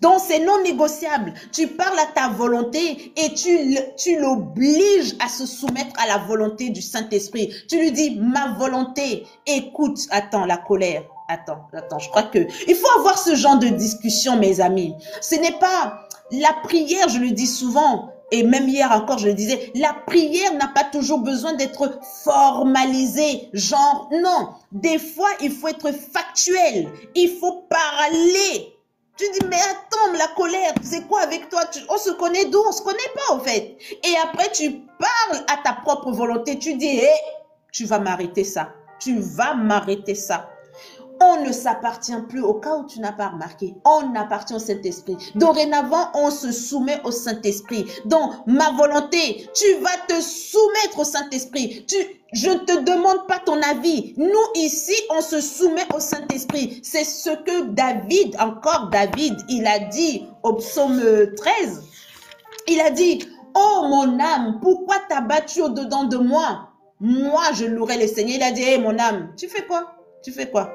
Donc c'est non négociable. Tu parles à ta volonté et tu l'obliges à se soumettre à la volonté du Saint-Esprit. Tu lui dis, ma volonté, écoute, attends, la colère. Attends, je crois que il faut avoir ce genre de discussion, mes amis. Ce n'est pas la prière, je le dis souvent, et même hier encore, je le disais, la prière n'a pas toujours besoin d'être formalisée, genre, non. Des fois, il faut être factuel, il faut parler. Tu dis, mais attends, la colère, c'est quoi avec toi? On se connaît d'où? On se connaît pas, au fait. Et après, tu parles à ta propre volonté, tu dis, hé, tu vas m'arrêter ça. Tu vas m'arrêter ça. On ne s'appartient plus, au cas où tu n'as pas remarqué. On appartient au Saint-Esprit. Dorénavant, on se soumet au Saint-Esprit. Donc, ma volonté, tu vas te soumettre au Saint-Esprit. Je ne te demande pas ton avis. Nous, ici, on se soumet au Saint-Esprit. C'est ce que David, il a dit au psaume 13. Il a dit, oh mon âme, pourquoi t'as battu au-dedans de moi? Moi, je louerai le Seigneur. Il a dit, hé mon âme, tu fais quoi? Tu fais quoi?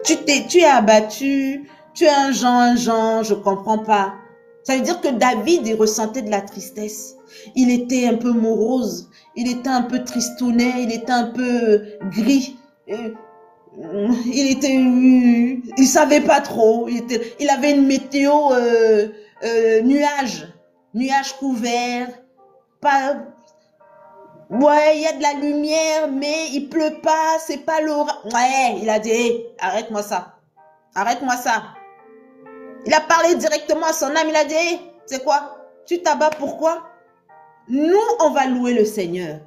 Tu es abattu, tu es un genre, je comprends pas. Ça veut dire que David, il ressentait de la tristesse. Il était un peu morose, il était un peu tristounet, il était un peu gris. il savait pas trop. Il avait une météo nuage couvert. Pas, ouais, il y a de la lumière, mais il pleut pas, c'est pas l'orage. Ouais, il a dit, hey, arrête-moi ça. Arrête-moi ça. Il a parlé directement à son âme, il a dit, hey, c'est quoi? Tu t'abats pourquoi? Nous, on va louer le Seigneur.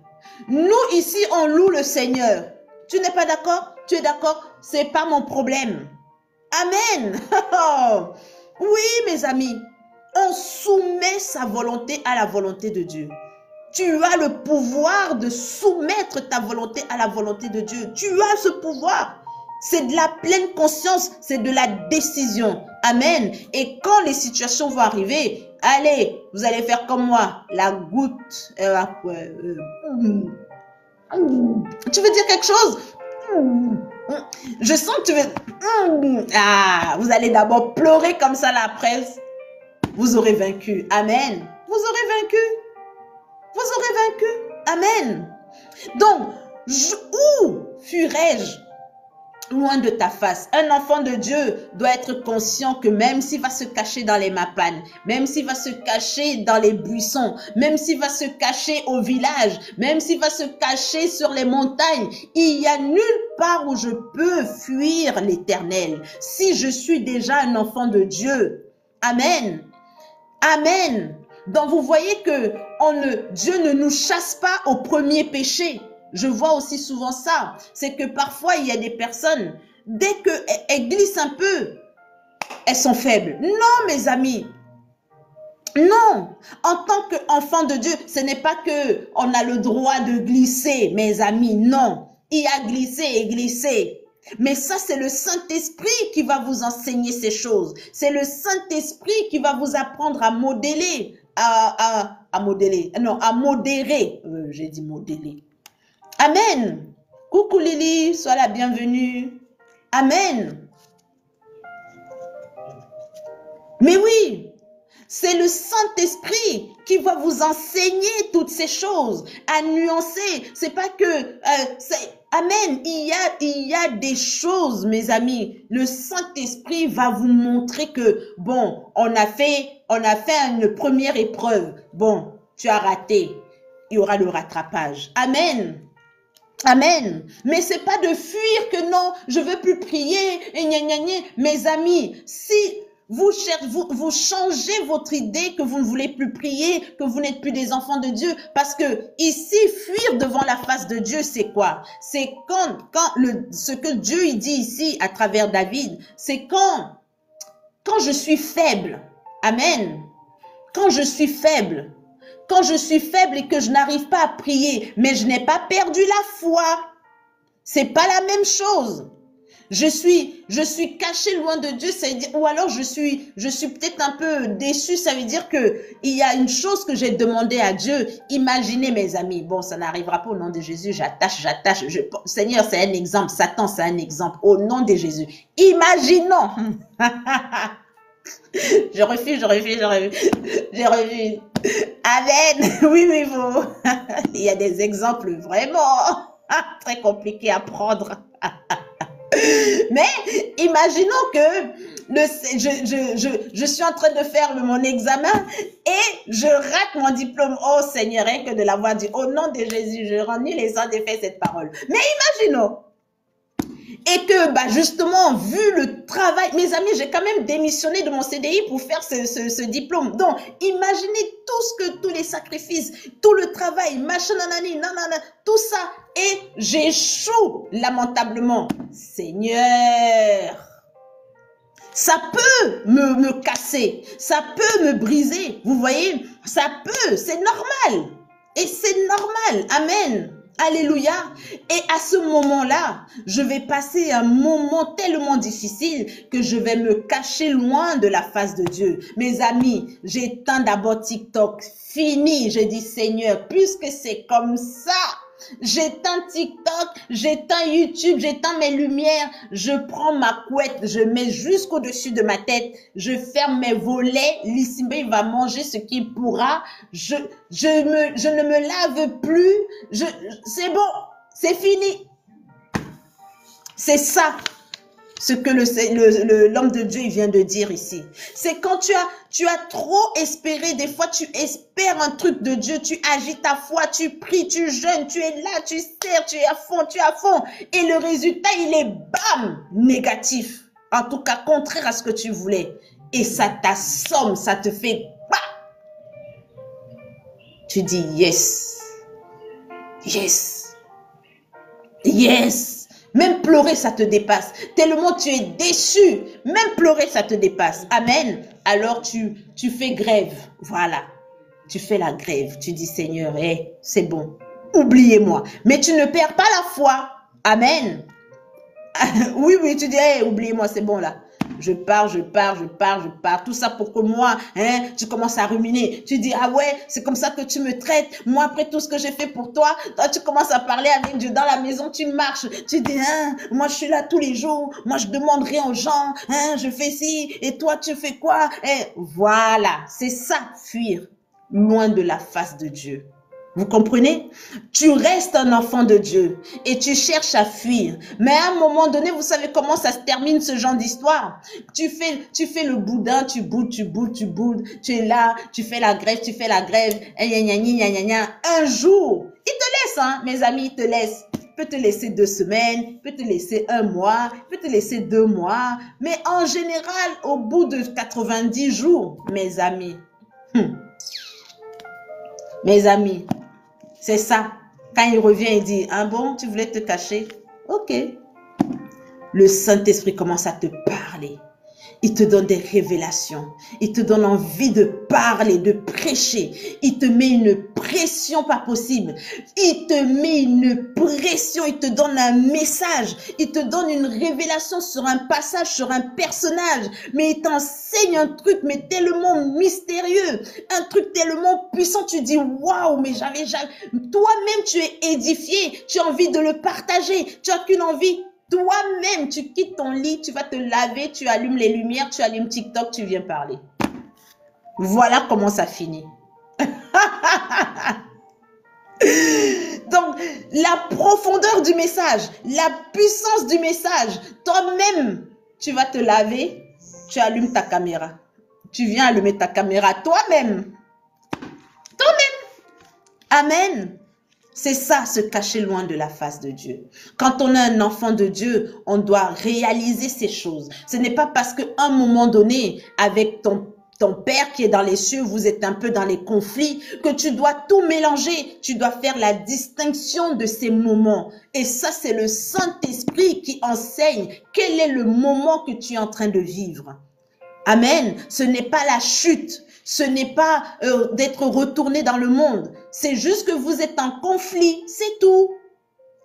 Nous, ici, on loue le Seigneur. Tu n'es pas d'accord? Tu es d'accord? C'est pas mon problème. Amen. Oui, mes amis, on soumet sa volonté à la volonté de Dieu. Tu as le pouvoir de soumettre ta volonté à la volonté de Dieu. Tu as ce pouvoir. C'est de la pleine conscience, c'est de la décision. Amen. Et quand les situations vont arriver, allez, vous allez faire comme moi, la goutte. Tu veux dire quelque chose? Je sens que tu veux... vous allez d'abord pleurer comme ça là après. Vous aurez vaincu. Amen. Vous aurez vaincu. Vous aurez vaincu. Amen. Donc, où fuirai-je loin de ta face? Un enfant de Dieu doit être conscient que même s'il va se cacher dans les mapanes, même s'il va se cacher dans les buissons, même s'il va se cacher au village, même s'il va se cacher sur les montagnes, il n'y a nulle part où je peux fuir l'Éternel. Si je suis déjà un enfant de Dieu. Amen. Amen. Donc vous voyez que Dieu ne nous chasse pas au premier péché. Je vois aussi souvent ça. C'est que parfois il y a des personnes, dès qu'elles glissent un peu, elles sont faibles. Non mes amis. Non. En tant qu'enfant de Dieu, ce n'est pas que on a le droit de glisser, mes amis. Non. Il y a glissé et glissé. Mais ça, c'est le Saint-Esprit qui va vous enseigner ces choses. C'est le Saint-Esprit qui va vous apprendre à modeler, à modeler. Non, à modérer. J'ai dit modeler. Amen. Coucou Lily, sois la bienvenue. Amen. Mais oui, c'est le Saint-Esprit qui va vous enseigner toutes ces choses, à nuancer. C'est pas que... Amen. Il y a des choses, mes amis. Le Saint-Esprit va vous montrer que, bon, on a fait une première épreuve. Bon, tu as raté. Il y aura le rattrapage. Amen. Amen. Mais c'est pas de fuir que non, je veux plus prier. Et gna gna gna. Mes amis, si vous changez votre idée que vous ne voulez plus prier, que vous n'êtes plus des enfants de Dieu, parce que ici, fuir devant la face de Dieu, c'est quoi? C'est ce que Dieu il dit ici à travers David, c'est quand je suis faible. Amen. Quand je suis faible. Quand je suis faible et que je n'arrive pas à prier, mais je n'ai pas perdu la foi. C'est pas la même chose. Je suis caché loin de Dieu, ça veut dire, ou alors je suis peut-être un peu déçu, ça veut dire que il y a une chose que j'ai demandé à Dieu. Imaginez mes amis, bon ça n'arrivera pas au nom de Jésus, j'attache, Seigneur c'est un exemple, Satan c'est un exemple, au nom de Jésus. Imaginons. Je refuse. Amen. Oui, vous. Il y a des exemples vraiment très compliqués à prendre. Mais imaginons que je suis en train de faire mon examen et je rate mon diplôme. Oh Seigneur, rien que de l'avoir dit. Au nom de Jésus, je rends nul et sans défait cette parole. Mais imaginons. Et que, justement, vu le travail, mes amis, j'ai quand même démissionné de mon CDI pour faire ce diplôme. Donc, imaginez tous les sacrifices, tout le travail, machin, nanani, nanana, tout ça. Et j'échoue lamentablement. Seigneur, ça peut me casser, ça peut me briser. Vous voyez, ça peut, c'est normal. Et c'est normal. Amen. Alléluia. Et à ce moment-là, je vais passer un moment tellement difficile que je vais me cacher loin de la face de Dieu. Mes amis, j'éteins d'abord TikTok. Fini. J'ai dit, Seigneur, puisque c'est comme ça, j'éteins TikTok, j'éteins YouTube, j'éteins mes lumières, je prends ma couette, je mets jusqu'au-dessus de ma tête, je ferme mes volets, Lissimbe va manger ce qu'il pourra, je ne me lave plus, c'est bon, c'est fini. C'est ça ce que l'homme de Dieu il vient de dire ici. C'est quand tu as trop espéré, des fois tu espères un truc de Dieu, tu agites ta foi, tu pries, tu jeûnes, tu es là, tu sers, tu es à fond. Et le résultat, il est bam, négatif. En tout cas, contraire à ce que tu voulais. Et ça t'assomme, ça te fait bah. Tu dis yes. Yes. Yes. Même pleurer, ça te dépasse. Tellement tu es déçu. Même pleurer, ça te dépasse. Amen. Alors tu fais grève. Voilà. Tu fais la grève. Tu dis, Seigneur, c'est bon. Oubliez-moi. Mais tu ne perds pas la foi. Amen. Oui, tu dis, oubliez-moi, c'est bon là. Je pars. Tout ça pour que moi, tu commences à ruminer. Tu dis, ah ouais, c'est comme ça que tu me traites. Moi, après tout ce que j'ai fait pour toi, toi, tu commences à parler avec Dieu. Dans la maison, tu marches. Tu dis, moi, je suis là tous les jours. Moi, je demande rien aux gens. Je fais ci. Et toi, tu fais quoi? Voilà, c'est ça, fuir loin de la face de Dieu. Vous comprenez? Tu restes un enfant de Dieu et tu cherches à fuir. Mais à un moment donné, vous savez comment ça se termine ce genre d'histoire? Tu fais le boudin, tu boudes. Tu es là, tu fais la grève. Un jour, il te laisse, mes amis, il te laisse. Il peut te laisser 2 semaines, il peut te laisser 1 mois, il peut te laisser 2 mois. Mais en général, au bout de 90 jours, mes amis, c'est ça. Quand il revient, il dit, ah bon, tu voulais te cacher? Ok. Le Saint-Esprit commence à te parler. Il te donne des révélations. Il te donne envie de parler, de prêcher. Il te met une pression pas possible. Il te met une pression. Il te donne un message. Il te donne une révélation sur un passage, sur un personnage. Mais il t'enseigne un truc, mais tellement mystérieux. Un truc tellement puissant. Tu dis, waouh, mais j'avais jamais... Toi-même, tu es édifié. Tu as envie de le partager. Tu as qu'une envie. Toi-même, tu quittes ton lit, tu vas te laver, tu allumes les lumières, tu allumes TikTok, tu viens parler. Voilà comment ça finit. Donc, la profondeur du message, la puissance du message, toi-même, tu vas te laver, tu allumes ta caméra. Tu viens allumer ta caméra toi-même. Toi-même. Amen. C'est ça, se cacher loin de la face de Dieu. Quand on est un enfant de Dieu, on doit réaliser ces choses. Ce n'est pas parce qu'à un moment donné, avec ton Père qui est dans les cieux, vous êtes un peu dans les conflits, que tu dois tout mélanger. Tu dois faire la distinction de ces moments. Et ça, c'est le Saint-Esprit qui enseigne quel est le moment que tu es en train de vivre. Amen. Ce n'est pas la chute. Ce n'est pas d'être retourné dans le monde. C'est juste que vous êtes en conflit. C'est tout.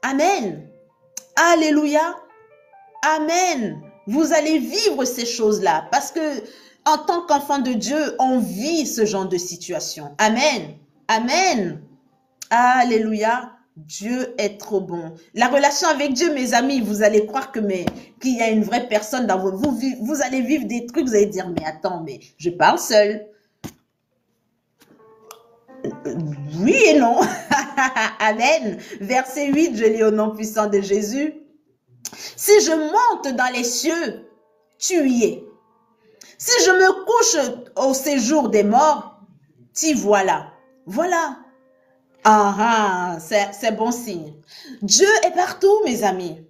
Amen. Alléluia. Amen. Vous allez vivre ces choses-là. Parce que en tant qu'enfant de Dieu, on vit ce genre de situation. Amen. Amen. Alléluia. Dieu est trop bon. La relation avec Dieu, mes amis, vous allez croire qu'il y a une vraie personne dans vous. Vous allez vivre des trucs, vous allez dire, mais attends, mais je parle seul. Oui et non. Amen. Verset 8, je lis au nom puissant de Jésus. Si je monte dans les cieux, tu y es. Si je me couche au séjour des morts, t'y voilà. Voilà. C'est bon signe. Dieu est partout, mes amis.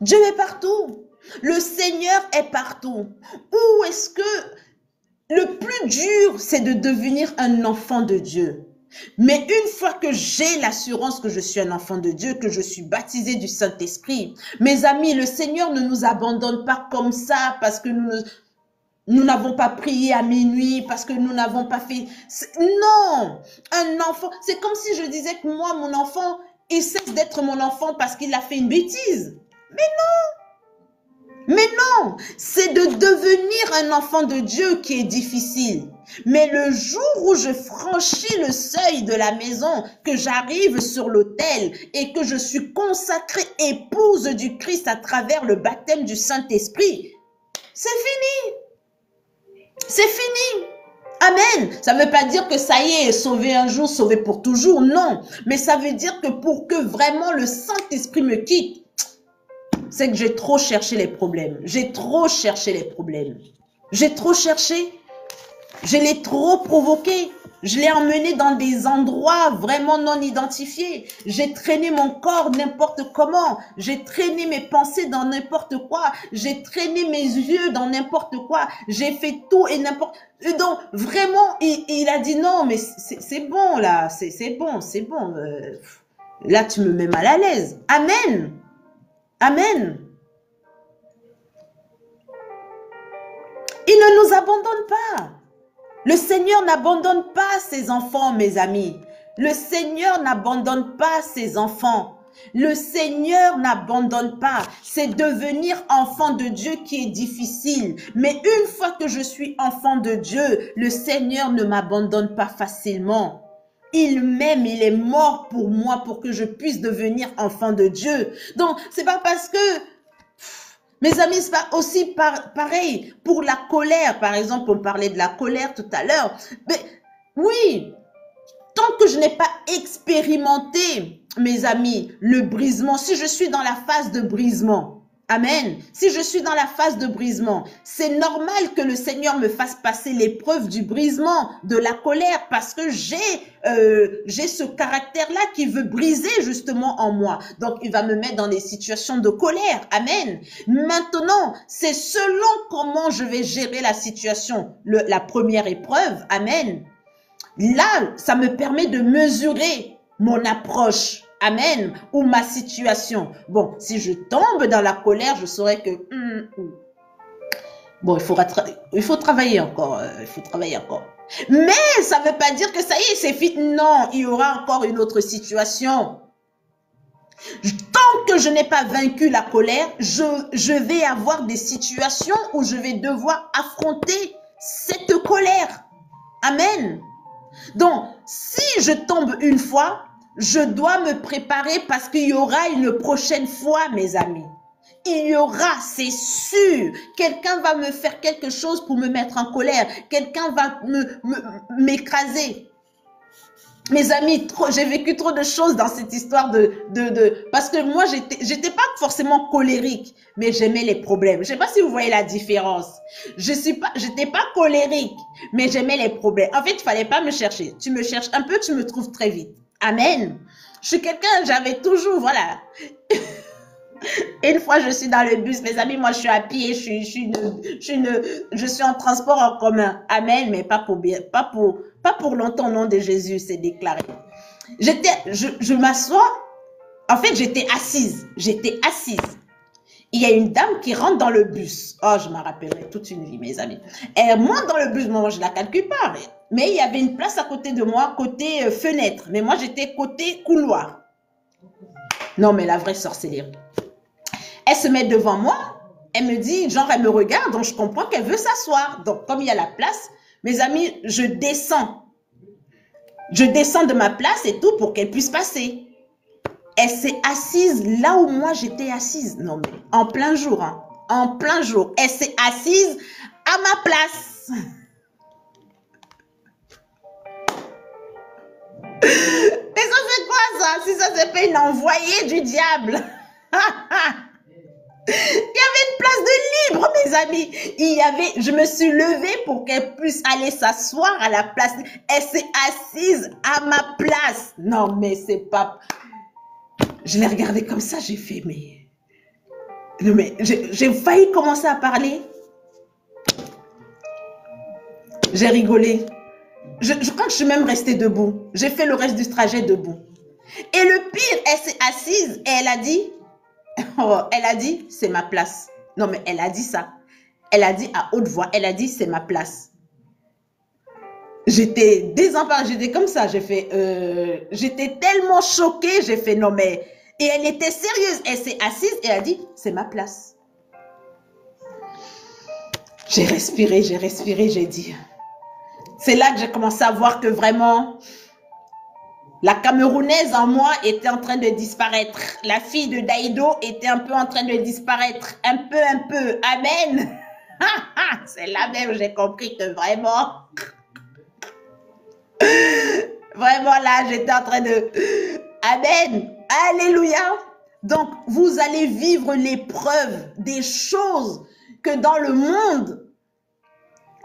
Dieu est partout. Le Seigneur est partout. Où est-ce que le plus dur, c'est de devenir un enfant de Dieu. Mais une fois que j'ai l'assurance que je suis un enfant de Dieu, que je suis baptisé du Saint-Esprit, mes amis, le Seigneur ne nous abandonne pas comme ça parce que nous n'avons pas prié à minuit, parce que nous n'avons pas fait... Non, un enfant, c'est comme si je disais que moi, mon enfant, il cesse d'être mon enfant parce qu'il a fait une bêtise. Mais non! Mais non, c'est de devenir un enfant de Dieu qui est difficile. Mais le jour où je franchis le seuil de la maison, que j'arrive sur l'autel et que je suis consacrée épouse du Christ à travers le baptême du Saint-Esprit, c'est fini. C'est fini. Amen. Ça ne veut pas dire que ça y est, sauvé un jour, sauvé pour toujours. Non. Mais ça veut dire que pour que vraiment le Saint-Esprit me quitte, c'est que j'ai trop cherché les problèmes. J'ai trop cherché les problèmes. J'ai trop cherché. Je l'ai trop provoqué. Je l'ai emmené dans des endroits vraiment non identifiés. J'ai traîné mon corps n'importe comment. J'ai traîné mes pensées dans n'importe quoi. J'ai traîné mes yeux dans n'importe quoi. J'ai fait tout et n'importe... Donc, vraiment, il a dit non, mais c'est bon, là. C'est bon, c'est bon. Là, tu me mets mal à l'aise. Amen. Amen. Il ne nous abandonne pas. Le Seigneur n'abandonne pas ses enfants, mes amis. Le Seigneur n'abandonne pas ses enfants. Le Seigneur n'abandonne pas. C'est devenir enfant de Dieu qui est difficile. Mais une fois que je suis enfant de Dieu, le Seigneur ne m'abandonne pas facilement. Il m'aime, il est mort pour moi pour que je puisse devenir enfant de Dieu. Donc, c'est pas parce que... Mes amis, c'est pas aussi pareil pour la colère. Par exemple, on parlait de la colère tout à l'heure. Mais oui, tant que je n'ai pas expérimenté, mes amis, le brisement, si je suis dans la phase de brisement, amen, si je suis dans la phase de brisement, c'est normal que le Seigneur me fasse passer l'épreuve du brisement, de la colère, parce que j'ai ce caractère-là qui veut briser justement en moi. Donc, il va me mettre dans des situations de colère, amen. Maintenant, c'est selon comment je vais gérer la situation, la première épreuve, amen. Là, ça me permet de mesurer mon approche, amen, ou ma situation. Bon, si je tombe dans la colère, je saurais que... Bon, il faut travailler encore, il faut travailler encore. Mais ça ne veut pas dire que ça y est, c'est fini. Non, il y aura encore une autre situation. Tant que je n'ai pas vaincu la colère, je vais avoir des situations où je vais devoir affronter cette colère. Amen. Donc, si je tombe une fois, je dois me préparer parce qu'il y aura une prochaine fois, mes amis. Il y aura, c'est sûr. Quelqu'un va me faire quelque chose pour me mettre en colère. Quelqu'un va m'écraser. Mes amis, j'ai vécu trop de choses dans cette histoire parce que moi, j'étais pas forcément colérique, mais j'aimais les problèmes. Je sais pas si vous voyez la différence. J'étais pas colérique, mais j'aimais les problèmes. En fait, il fallait pas me chercher. Tu me cherches un peu, tu me trouves très vite. Amen. Je suis quelqu'un, j'avais toujours, voilà. Une fois, je suis dans le bus, mes amis, moi, je suis à pied, je suis en transport en commun. Amen, mais pas pour longtemps, au nom de Jésus, c'est déclaré. Je m'assois, en fait, j'étais assise. Il y a une dame qui rentre dans le bus. Oh, je m'en rappellerai toute une vie, mes amis. Elle monte dans le bus, moi, je la calcule pas. Mais il y avait une place à côté de moi, côté fenêtre. Mais moi, j'étais côté couloir. Non, mais la vraie sorcellerie. Elle se met devant moi, elle me dit, genre, elle me regarde, donc je comprends qu'elle veut s'asseoir. Donc, comme il y a la place, mes amis, je descends. Je descends de ma place et tout pour qu'elle puisse passer. Elle s'est assise là où moi j'étais assise. Non, mais en plein jour, hein. En plein jour. Elle s'est assise à ma place. Mais ça fait quoi ça? Si ça c'est pas une envoyée du diable. Il y avait une place de libre, mes amis. Je me suis levée pour qu'elle puisse aller s'asseoir à la place. Elle s'est assise à ma place. Non, mais c'est pas... Je l'ai regardée comme ça, j'ai fait, mais... Non, mais j'ai failli commencer à parler. J'ai rigolé. Je crois que je suis même restée debout. J'ai fait le reste du trajet debout. Et le pire, elle s'est assise et elle a dit... Oh, elle a dit, c'est ma place. Non, mais elle a dit ça. Elle a dit à haute voix, elle a dit, c'est ma place. J'étais désemparée, j'étais comme ça. J'ai fait, j'étais tellement choquée, j'ai fait, non, mais... Et elle était sérieuse. Elle s'est assise et elle a dit, c'est ma place. J'ai respiré, j'ai dit. C'est là que j'ai commencé à voir que vraiment... La Camerounaise en moi était en train de disparaître. La fille de Daïdo était un peu en train de disparaître. Un peu. Amen. C'est là même j'ai compris que vraiment... Vraiment là, j'étais en train de... Amen. Alléluia. Donc, vous allez vivre l'épreuve des choses que dans le monde,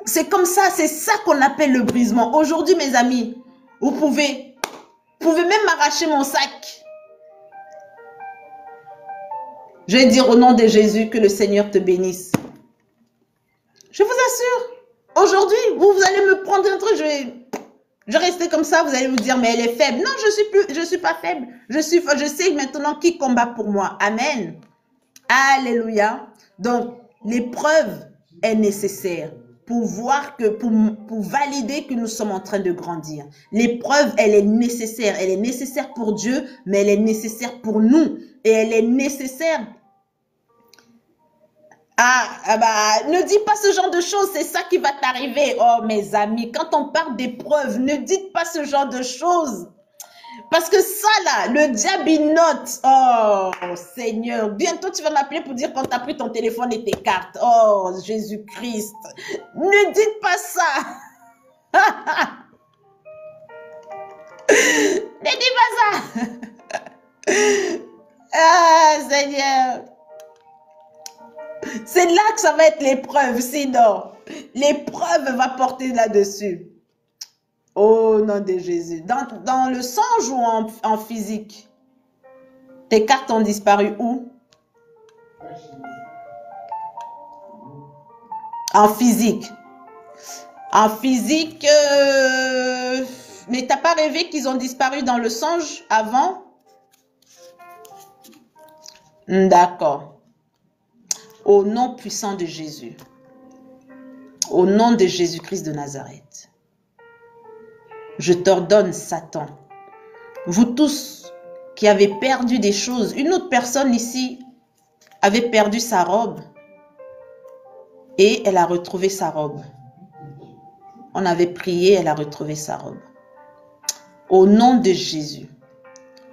c'est comme ça, c'est ça qu'on appelle le brisement. Aujourd'hui, mes amis, vous pouvez même m'arracher mon sac. Je vais dire au nom de Jésus que le Seigneur te bénisse. Je vous assure, aujourd'hui, vous allez me prendre un truc, je vais rester comme ça, vous allez vous dire, mais elle est faible. Non, je suis pas faible. Je sais maintenant qui combat pour moi. Amen. Alléluia. Donc, l'épreuve est nécessaire pour voir que, pour valider que nous sommes en train de grandir. L'épreuve, elle est nécessaire. Elle est nécessaire pour Dieu, mais elle est nécessaire pour nous. Et elle est nécessaire. Ne dis pas ce genre de choses, c'est ça qui va t'arriver. Oh, mes amis, quand on parle d'épreuve, ne dites pas ce genre de choses. Parce que ça, là, le diable, il note. Oh, Seigneur, bientôt tu vas m'appeler pour dire qu'on t'a pris ton téléphone et tes cartes. Oh, Jésus-Christ. Ne dites pas ça. Ne dis pas ça. Ah, Seigneur. C'est là que ça va être l'épreuve, sinon l'épreuve va porter là-dessus. Au nom de Jésus. Dans le songe ou en physique? Tes cartes ont disparu où? En physique. En physique, mais t'as pas rêvé qu'ils ont disparu dans le songe avant? D'accord. Au nom puissant de Jésus, au nom de Jésus-Christ de Nazareth, je t'ordonne, Satan, vous tous qui avez perdu des choses, une autre personne ici avait perdu sa robe et elle a retrouvé sa robe. On avait prié, elle a retrouvé sa robe. Au nom de Jésus,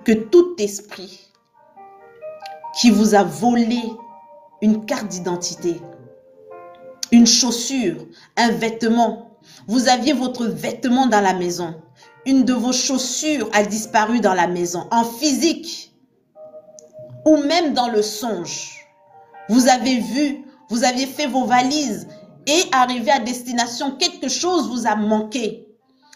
que tout esprit qui vous a volé une carte d'identité, une chaussure, un vêtement. Vous aviez votre vêtement dans la maison. Une de vos chaussures a disparu dans la maison, en physique ou même dans le songe. Vous avez vu, vous aviez fait vos valises et arrivé à destination, quelque chose vous a manqué.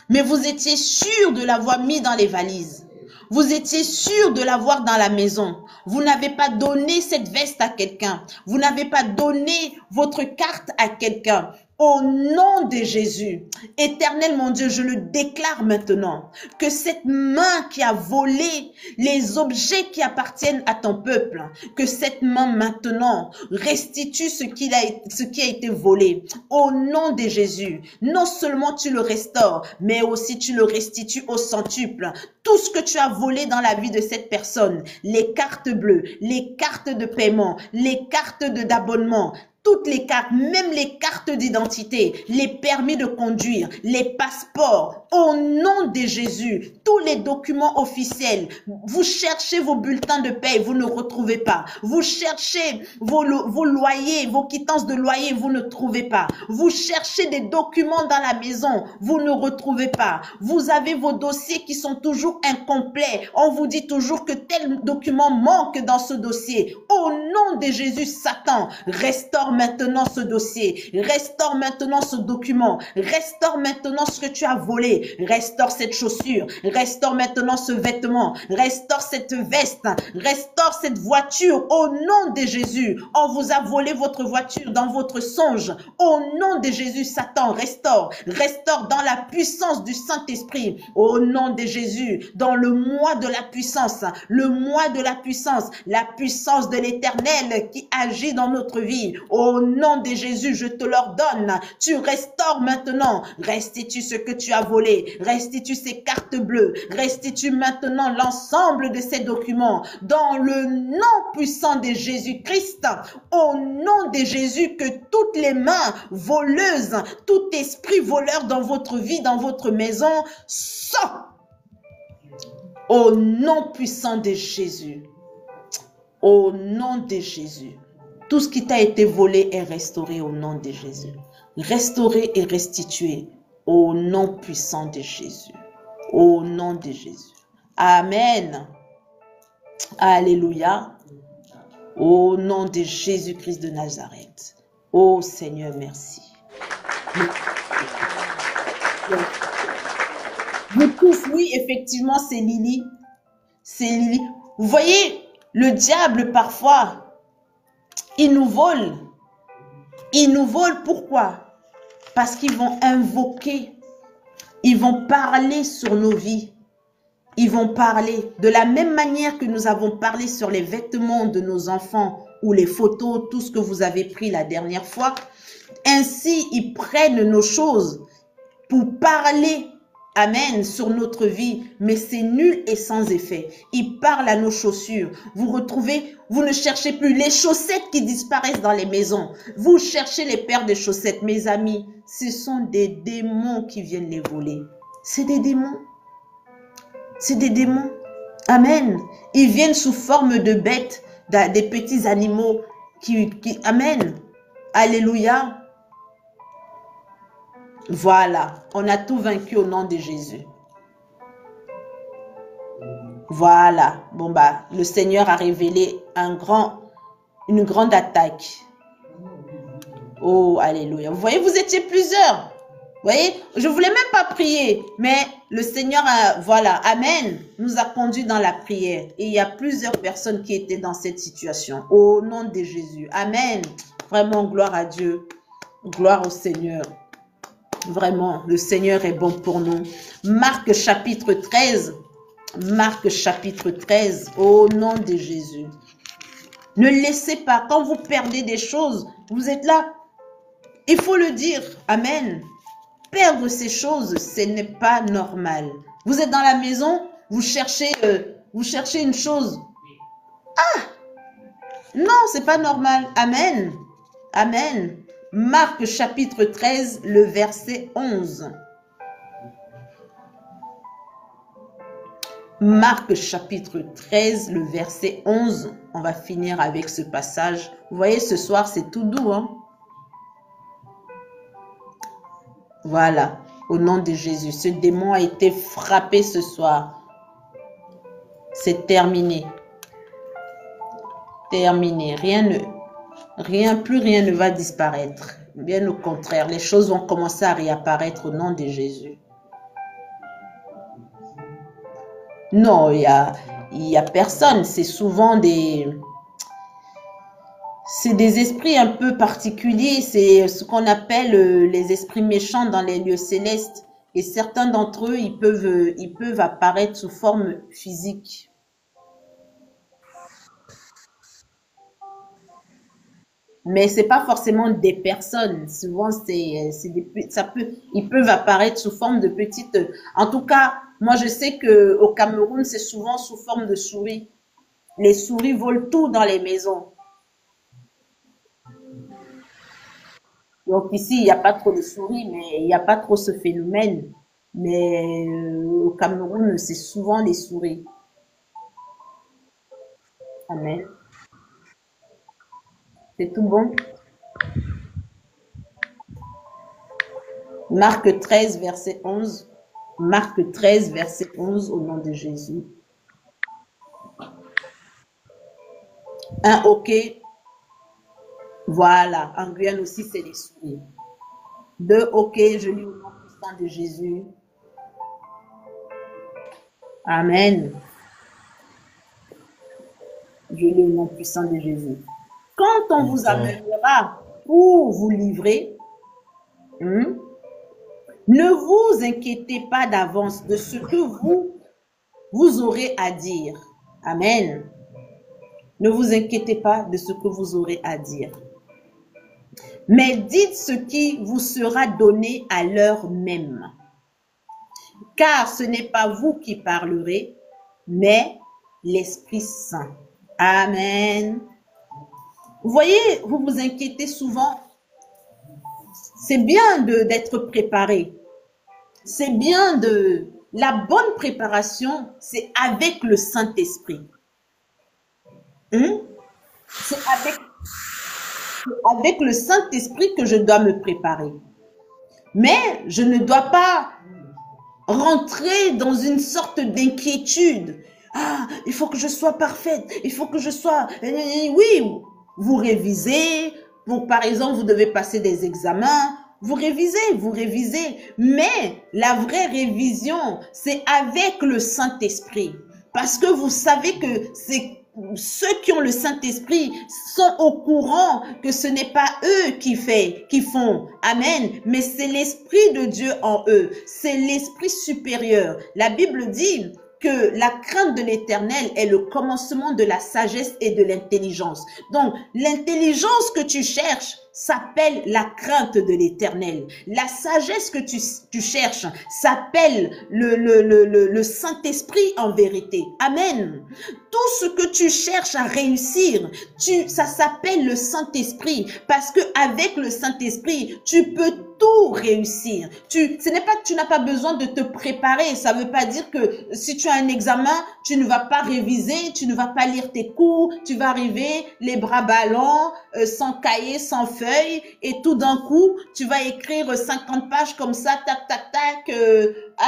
Mais vous étiez sûr de l'avoir mis dans les valises. Vous étiez sûr de l'avoir dans la maison. Vous n'avez pas donné cette veste à quelqu'un. Vous n'avez pas donné votre carte à quelqu'un. Au nom de Jésus, Éternel mon Dieu, je le déclare maintenant, que cette main qui a volé les objets qui appartiennent à ton peuple, que cette main maintenant restitue ce qui a été volé. Au nom de Jésus, non seulement tu le restaures, mais aussi tu le restitues au centuple. Tout ce que tu as volé dans la vie de cette personne, les cartes bleues, les cartes de paiement, les cartes d'abonnement, toutes les cartes, même les cartes d'identité, les permis de conduire, les passeports, au nom de Jésus, tous les documents officiels, vous cherchez vos bulletins de paie, vous ne retrouvez pas. Vous cherchez vos loyers, vos quittances de loyer, vous ne trouvez pas. Vous cherchez des documents dans la maison, vous ne retrouvez pas. Vous avez vos dossiers qui sont toujours incomplets. On vous dit toujours que tel document manque dans ce dossier. Au nom de Jésus, Satan, restaure maintenant ce dossier, restaure maintenant ce document, restaure maintenant ce que tu as volé, restaure cette chaussure, restaure maintenant ce vêtement, restaure cette veste, restaure cette voiture au nom de Jésus. On vous a volé votre voiture dans votre songe. Au nom de Jésus, Satan, restaure, restaure dans la puissance du Saint-Esprit. Au nom de Jésus, dans le mois de la puissance, le mois de la puissance de l'Éternel qui agit dans notre vie. Au nom de Jésus, je te l'ordonne. Tu restaures maintenant. Restitue ce que tu as volé. Restitue ces cartes bleues. Restitue maintenant l'ensemble de ces documents. Dans le nom puissant de Jésus-Christ. Au nom de Jésus, que toutes les mains voleuses, tout esprit voleur dans votre vie, dans votre maison, sort. Au nom puissant de Jésus. Au nom de Jésus. Tout ce qui t'a été volé est restauré au nom de Jésus. Restauré et restitué au nom puissant de Jésus. Au nom de Jésus. Amen. Alléluia. Au nom de Jésus-Christ de Nazareth. Oh Seigneur, merci. Vous tous, oui, effectivement, c'est Lily. C'est Lily. Vous voyez, le diable, parfois, il nous vole. Ils nous volent, pourquoi? Parce qu'ils vont invoquer, ils vont parler sur nos vies. Ils vont parler de la même manière que nous avons parlé sur les vêtements de nos enfants ou les photos, tout ce que vous avez pris la dernière fois. Ainsi, ils prennent nos choses pour parler, amen, sur notre vie, mais c'est nul et sans effet. Ils parlent à nos chaussures. Vous retrouvez, vous ne cherchez plus les chaussettes qui disparaissent dans les maisons. Vous cherchez les paires de chaussettes, mes amis. Ce sont des démons qui viennent les voler. C'est des démons. C'est des démons. Amen. Ils viennent sous forme de bêtes, des petits animaux amen. Alléluia. Voilà. On a tout vaincu au nom de Jésus. Voilà. Bon, bah, le Seigneur a révélé une grande attaque. Oh, alléluia. Vous voyez, vous étiez plusieurs. Vous voyez, je ne voulais même pas prier, mais le Seigneur, voilà, amen, nous a conduits dans la prière. Et il y a plusieurs personnes qui étaient dans cette situation. Au nom de Jésus. Amen. Vraiment, gloire à Dieu. Gloire au Seigneur. Vraiment, le Seigneur est bon pour nous. Marc chapitre 13. Marc chapitre 13. Au nom de Jésus. Ne laissez pas, quand vous perdez des choses, vous êtes là. Il faut le dire. Amen. Perdre ces choses, ce n'est pas normal. Vous êtes dans la maison, vous cherchez une chose. Ah! Non, c'est pas normal. Amen. Amen. Marc chapitre 13, le verset 11. Marc chapitre 13, le verset 11. On va finir avec ce passage. Vous voyez, ce soir, c'est tout doux, hein? Voilà, au nom de Jésus. Ce démon a été frappé ce soir. C'est terminé. Terminé. Plus rien ne va disparaître. Bien au contraire, les choses vont commencer à réapparaître au nom de Jésus. Non, il y a personne. C'est souvent des esprits un peu particuliers. C'est ce qu'on appelle les esprits méchants dans les lieux célestes. Et certains d'entre eux, ils peuvent apparaître sous forme physique. Mais c'est pas forcément des personnes. Souvent, ils peuvent apparaître sous forme de petites. En tout cas, moi, je sais que au Cameroun, c'est souvent sous forme de souris. Les souris volent tout dans les maisons. Donc ici, il n'y a pas trop de souris, mais il n'y a pas trop ce phénomène. Mais au Cameroun, c'est souvent les souris. Amen. C'est tout bon? Marc 13, verset 11. Marc 13, verset 11, au nom de Jésus. Un OK. Voilà, en Guyane aussi, c'est les souris. 2, OK, je lis au nom puissant de Jésus. Amen. Je lis au nom puissant de Jésus. Quand on vous amènera pour vous livrer, ne vous inquiétez pas d'avance de ce que vous aurez à dire. Amen. Ne vous inquiétez pas de ce que vous aurez à dire. Mais dites ce qui vous sera donné à l'heure même. Car ce n'est pas vous qui parlerez, mais l'Esprit Saint. Amen. Vous voyez, vous vous inquiétez souvent. C'est bien d'être préparé. C'est bien la bonne préparation, c'est avec le Saint-Esprit. C'est avec le Saint-Esprit que je dois me préparer. Mais je ne dois pas rentrer dans une sorte d'inquiétude Ah, il faut que je sois parfaite. Il faut que je sois... Oui, vous révisez. Donc, par exemple, vous devez passer des examens. Vous révisez. Mais la vraie révision, c'est avec le Saint-Esprit. Parce que vous savez que c'est ceux qui ont le Saint-Esprit sont au courant que ce n'est pas eux qui font. Amen. Mais c'est l'Esprit de Dieu en eux. C'est l'Esprit supérieur. La Bible dit que la crainte de l'Éternel est le commencement de la sagesse et de l'intelligence. Donc, l'intelligence que tu cherches s'appelle la crainte de l'Éternel. La sagesse que tu cherches s'appelle le Saint-Esprit en vérité. Amen. Tout ce que tu cherches à réussir, ça s'appelle le Saint-Esprit. Parce que avec le Saint-Esprit, tu peux tout réussir. Ce n'est pas que tu n'as pas besoin de te préparer. Ça ne veut pas dire que si tu as un examen, tu ne vas pas réviser, tu ne vas pas lire tes cours, tu vas arriver les bras ballants, sans cahier, sans feuille, et tout d'un coup, tu vas écrire 50 pages comme ça, tac, tac, tac,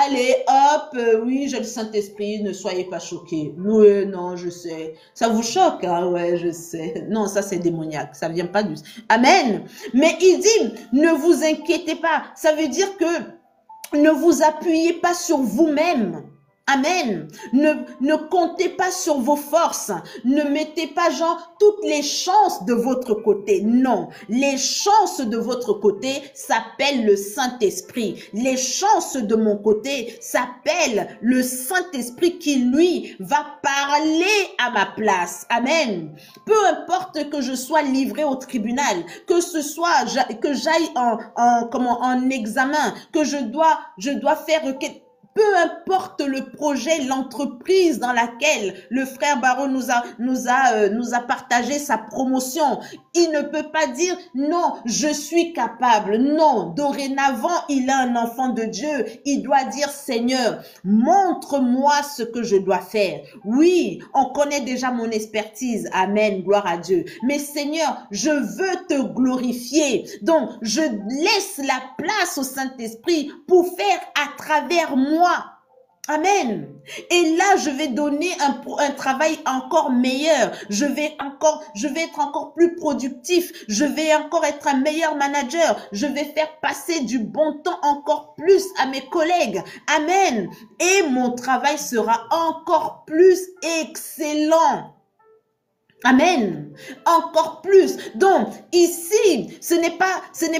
allez, hop, oui, j'ai le Saint-Esprit, ne soyez pas choqués. Oui, non, je sais. Ça vous choque, hein? Ouais, je sais. Non, ça c'est démoniaque, ça vient pas du... Amen. Mais il dit, ne vous inquiétez pas. Ça veut dire que ne vous appuyez pas sur vous-même. Amen. Ne comptez pas sur vos forces. Ne mettez pas genre toutes les chances de votre côté. Non. Les chances de votre côté s'appellent le Saint-Esprit. Les chances de mon côté s'appellent le Saint-Esprit qui, lui, va parler à ma place. Amen. Peu importe que je sois livré au tribunal, que ce soit, que j'aille en examen, que je dois faire peu importe le projet, l'entreprise dans laquelle le frère Barreau nous a partagé sa promotion, il ne peut pas dire non, je suis capable. Non, dorénavant, il a un enfant de Dieu. Il doit dire Seigneur, montre-moi ce que je dois faire. Oui, on connaît déjà mon expertise. Amen, gloire à Dieu. Mais Seigneur, je veux te glorifier. Donc, je laisse la place au Saint-Esprit pour faire à travers moi. Amen. Et là, je vais donner un travail encore meilleur. Je vais être encore plus productif. Je vais encore être un meilleur manager. Je vais faire passer du bon temps encore plus à mes collègues. Amen. Et mon travail sera encore plus excellent. Amen. Encore plus. Donc, ici, ce n'est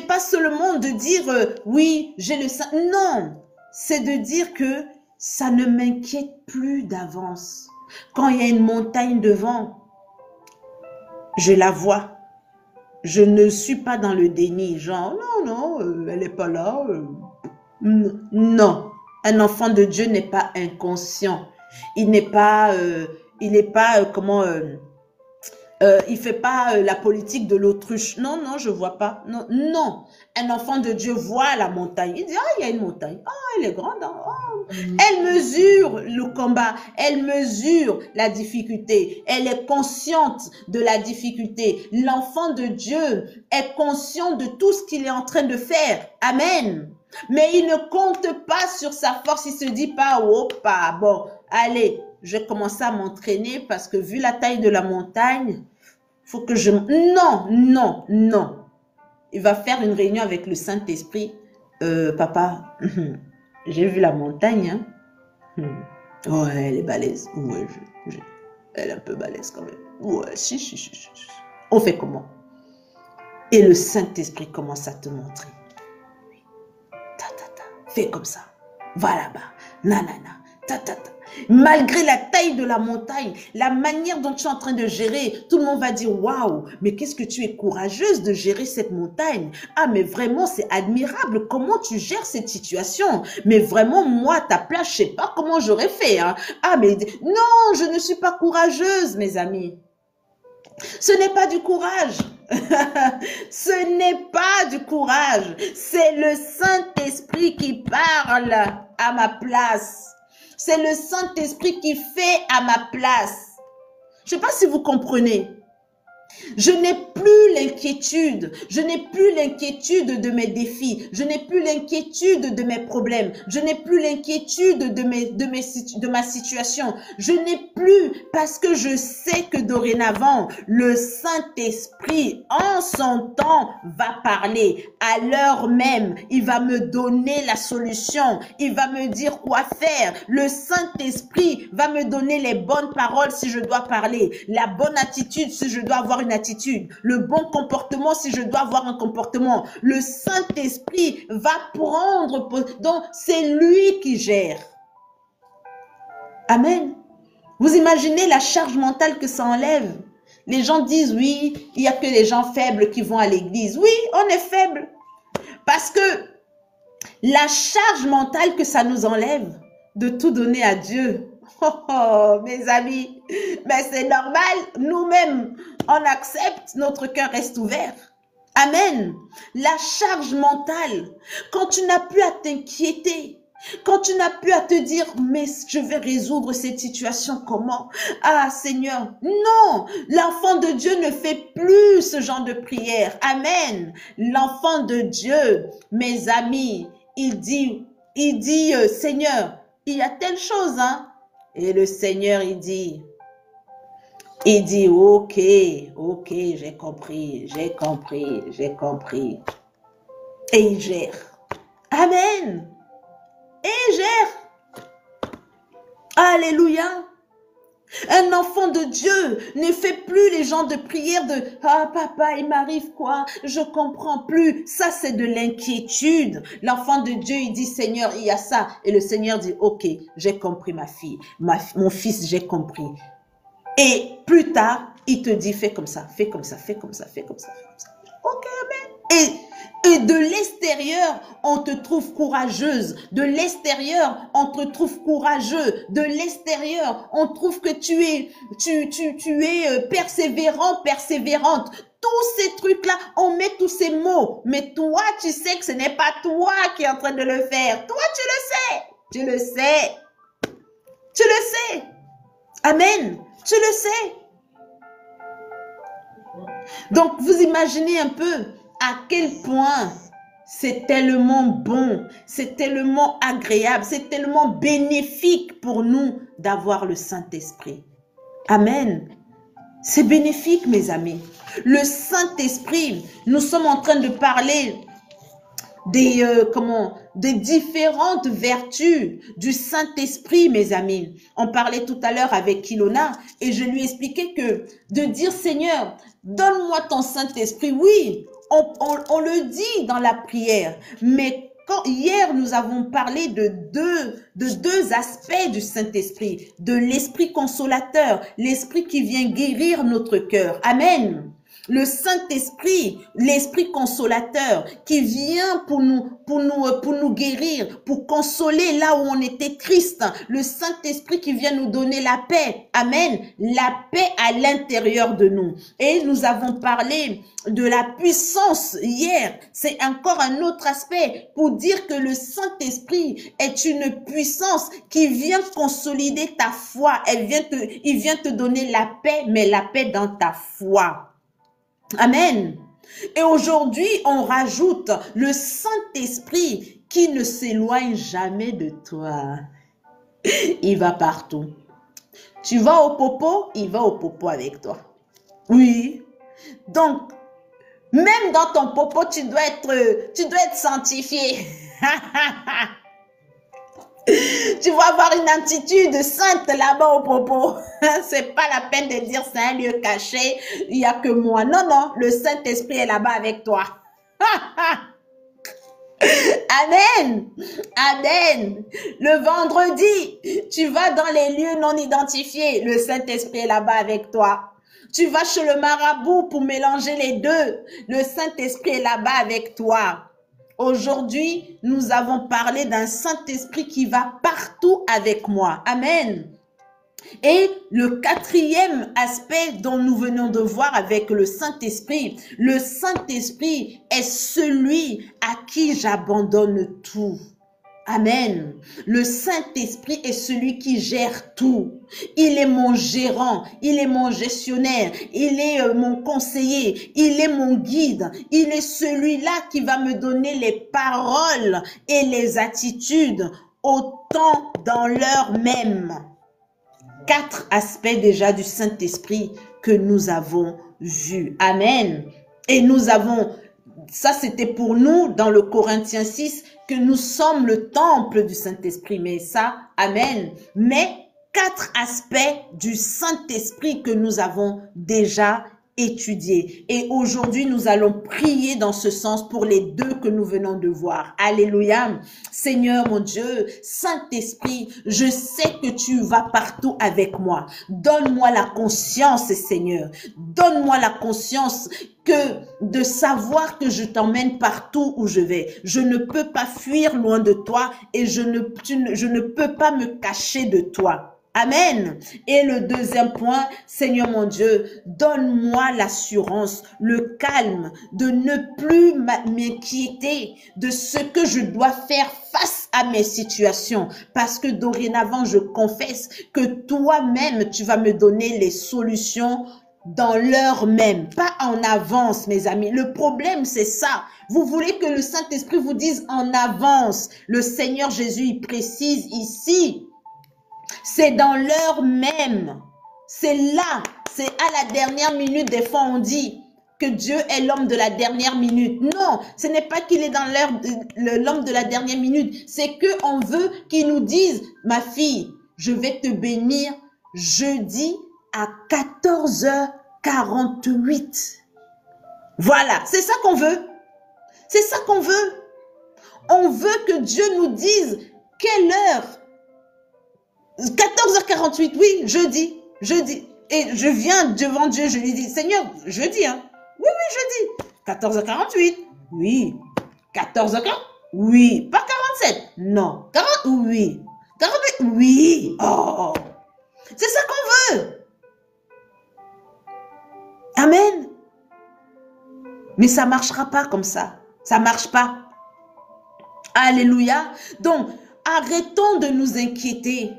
pas seulement de dire, oui, j'ai le Saint. Non. C'est de dire que ça ne m'inquiète plus d'avance. Quand il y a une montagne devant, je la vois. Je ne suis pas dans le déni. Genre, non, elle n'est pas là. Non. Un enfant de Dieu n'est pas inconscient. Il n'est pas, il fait pas la politique de l'autruche. Non, je vois pas. Non. Un enfant de Dieu voit la montagne. Il dit, ah, il y a une montagne. Ah, elle est grande. Hein? Oh. Elle mesure le combat. Elle mesure la difficulté. Elle est consciente de la difficulté. L'enfant de Dieu est conscient de tout ce qu'il est en train de faire. Amen. Mais il ne compte pas sur sa force. Il se dit pas, bon, allez, je vais commencer à m'entraîner parce que vu la taille de la montagne, faut que je... Non. Il va faire une réunion avec le Saint-Esprit. Papa, j'ai vu la montagne. Hein? Oh, elle est balèze. Ouais, elle est un peu balèze quand même. Ouais, si. On fait comment? Et le Saint-Esprit commence à te montrer. Fais comme ça. Va là-bas. Nanana. Malgré la taille de la montagne, la manière dont tu es en train de gérer, tout le monde va dire waouh, mais qu'est-ce que tu es courageuse de gérer cette montagne. Ah, mais vraiment, c'est admirable comment tu gères cette situation. Mais vraiment, moi, à ta place, je sais pas comment j'aurais fait. Hein. Ah, mais non, je ne suis pas courageuse, mes amis. Ce n'est pas du courage. Ce n'est pas du courage. C'est le Saint-Esprit qui parle à ma place. C'est le Saint-Esprit qui fait à ma place. Je ne sais pas si vous comprenez. Je n'ai plus l'inquiétude. Je n'ai plus l'inquiétude de mes défis. Je n'ai plus l'inquiétude de mes problèmes. Je n'ai plus l'inquiétude de ma situation. Je n'ai plus parce que je sais que dorénavant, le Saint-Esprit, en son temps, va parler. À l'heure même, il va me donner la solution. Il va me dire quoi faire. Le Saint-Esprit va me donner les bonnes paroles si je dois parler. La bonne attitude si je dois avoir une attitude, le bon comportement si je dois avoir un comportement. Le Saint-Esprit va prendre, donc c'est lui qui gère. Amen. Vous imaginez la charge mentale que ça enlève? Les gens disent oui, il n'y a que les gens faibles qui vont à l'église. Oui, on est faible. Parce que la charge mentale que ça nous enlève de tout donner à Dieu. Oh, mes amis, mais c'est normal, nous-mêmes, on accepte, notre cœur reste ouvert. Amen. La charge mentale, quand tu n'as plus à t'inquiéter, quand tu n'as plus à te dire, mais je vais résoudre cette situation comment? Ah Seigneur, non, l'enfant de Dieu ne fait plus ce genre de prière. Amen. L'enfant de Dieu, mes amis, il dit, Seigneur, il y a telle chose, hein? Et le Seigneur, il dit, ok, j'ai compris. Et il gère. Amen. Et il gère. Alléluia. Un enfant de Dieu ne fait plus les genres de prières de « Ah, papa, il m'arrive quoi? Je comprends plus. » Ça, c'est de l'inquiétude. L'enfant de Dieu, il dit « Seigneur, il y a ça. » Et le Seigneur dit « Ok, j'ai compris ma fille. Mon fils, j'ai compris. » Et plus tard, il te dit « Fais comme ça, fais comme ça, fais comme ça, fais comme ça, fais comme ça. » Ok, amen. Et de l'extérieur, on te trouve courageuse. De l'extérieur, on te trouve courageux. De l'extérieur, on trouve que tu es persévérant, persévérante. Tous ces trucs-là, on met tous ces mots. Mais toi, tu sais que ce n'est pas toi qui es en train de le faire. Toi, tu le sais. Tu le sais. Tu le sais. Amen. Tu le sais. Donc, vous imaginez un peu à quel point c'est tellement bon, c'est tellement agréable, c'est tellement bénéfique pour nous d'avoir le Saint-Esprit. Amen. C'est bénéfique, mes amis. Le Saint-Esprit, nous sommes en train de parler des différentes vertus du Saint-Esprit, mes amis. On parlait tout à l'heure avec Ilona et je lui expliquais que de dire Seigneur, donne-moi ton Saint-Esprit, oui, on le dit dans la prière, mais hier nous avons parlé de deux aspects du Saint-Esprit, de l'Esprit consolateur, l'Esprit qui vient guérir notre cœur. Amen. Le Saint-Esprit, l'Esprit consolateur qui vient pour nous guérir, pour consoler là où on était triste. Le Saint-Esprit qui vient nous donner la paix. Amen. La paix à l'intérieur de nous. Et nous avons parlé de la puissance hier. C'est encore un autre aspect pour dire que le Saint-Esprit est une puissance qui vient consolider ta foi. Il vient te donner la paix, mais la paix dans ta foi. Amen. Et aujourd'hui, on rajoute le Saint-Esprit qui ne s'éloigne jamais de toi. Il va partout. Tu vas au popo, il va au popo avec toi. Oui. Donc, même dans ton popo, tu dois être sanctifié. Tu vas avoir une attitude sainte là-bas au popo. C'est pas la peine de dire c'est un lieu caché, il n'y a que moi. Non, non, le Saint-Esprit est là-bas avec toi. Amen. Amen. Le vendredi, tu vas dans les lieux non identifiés. Le Saint-Esprit est là-bas avec toi. Tu vas chez le marabout pour mélanger les deux. Le Saint-Esprit est là-bas avec toi. Aujourd'hui, nous avons parlé d'un Saint-Esprit qui va partout avec moi. Amen. Et le quatrième aspect dont nous venons de voir avec le Saint-Esprit est celui à qui j'abandonne tout. Amen. Le Saint-Esprit est celui qui gère tout. Il est mon gérant, il est mon gestionnaire, il est mon conseiller, il est mon guide. Il est celui-là qui va me donner les paroles et les attitudes autant dans l'heure même. 4 aspects déjà du Saint-Esprit que nous avons vus. Amen. Et nous avons, ça c'était pour nous dans le Corinthiens 6, que nous sommes le temple du Saint-Esprit. Mais ça, amen. Mais 4 aspects du Saint-Esprit que nous avons déjà étudiés. Et aujourd'hui, nous allons prier dans ce sens pour les 2 que nous venons de voir. Alléluia. Seigneur mon Dieu, Saint-Esprit, je sais que tu vas partout avec moi. Donne-moi la conscience, Seigneur. Donne-moi la conscience de savoir que je t'emmène partout où je vais. Je ne peux pas fuir loin de toi et je ne peux pas me cacher de toi. Amen. Et le deuxième point, Seigneur mon Dieu, donne-moi l'assurance, le calme de ne plus m'inquiéter de ce que je dois faire face à mes situations. Parce que dorénavant, je confesse que toi-même, tu vas me donner les solutions dans l'heure même, pas en avance, mes amis. Le problème, c'est ça. Vous voulez que le Saint-Esprit vous dise en avance. Le Seigneur Jésus, il précise ici. C'est dans l'heure même. C'est là. C'est à la dernière minute. Des fois, on dit que Dieu est l'homme de la dernière minute. Non, ce n'est pas qu'il est dans l'homme de la dernière minute. C'est qu'on veut qu'il nous dise, ma fille, je vais te bénir jeudi à 14h48. Voilà, c'est ça qu'on veut. C'est ça qu'on veut. On veut que Dieu nous dise quelle heure. 14h48, oui, jeudi. Et je viens devant Dieu, je lui dis, Seigneur, jeudi, hein? Oui, jeudi. 14h48, oui. 14h40, oui. Pas 47, non. 40, oui. 48, oui. Oh. C'est ça qu'on veut. Amen. Mais ça ne marchera pas comme ça. Ça ne marche pas. Alléluia. Donc, arrêtons de nous inquiéter.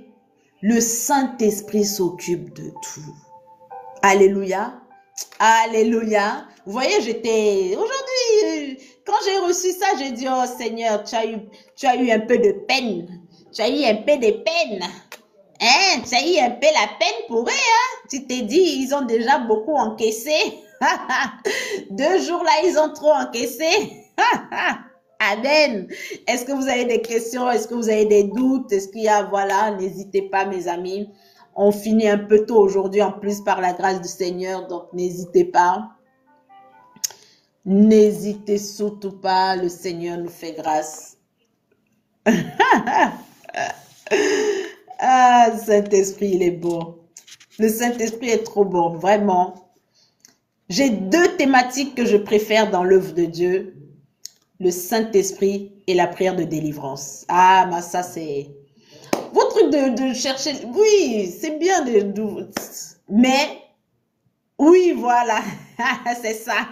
Le Saint-Esprit s'occupe de tout. Alléluia. Alléluia. Vous voyez, aujourd'hui, quand j'ai reçu ça, j'ai dit, oh Seigneur, tu as eu un peu de peine. Tu as eu un peu de peine. Hein? Tu as eu un peu la peine pour eux. Hein? Tu t'es dit, ils ont déjà beaucoup encaissé. 2 jours là, ils ont trop encaissé. Amen. Est-ce que vous avez des questions? Est-ce que vous avez des doutes? Est-ce qu'il y a, voilà, n'hésitez pas, mes amis. On finit un peu tôt aujourd'hui, en plus, par la grâce du Seigneur. Donc, n'hésitez pas. N'hésitez surtout pas. Le Seigneur nous fait grâce. Ah, Saint-Esprit, il est bon. Le Saint-Esprit est trop bon, vraiment. J'ai 2 thématiques que je préfère dans l'œuvre de Dieu. Le Saint-Esprit et la prière de délivrance. Ah, mais ça, c'est... Vos trucs de chercher... Oui, c'est bien mais... Oui, voilà. C'est ça.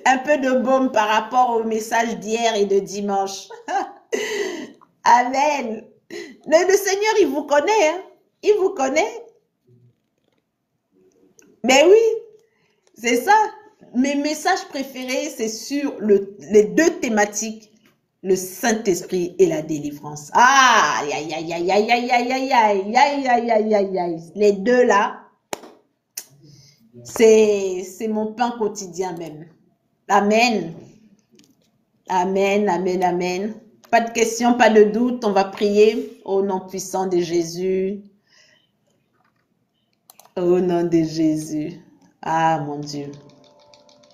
Un peu de baume par rapport au message d'hier et de dimanche. Amen. Le Seigneur, il vous connaît. Hein? Il vous connaît. Mais oui, c'est ça. Mes messages préférés, c'est sur les 2 thématiques, le Saint-Esprit et la délivrance. Ah, aïe, aïe, aïe, aïe, aïe, aïe, aïe, aïe, aïe, aïe, aïe, aïe, aïe, aïe. Les 2 là, c'est mon pain quotidien même. Amen. Amen, amen, amen. Pas de questions, pas de doute, on va prier au nom puissant de Jésus. Au nom de Jésus. Ah, mon Dieu.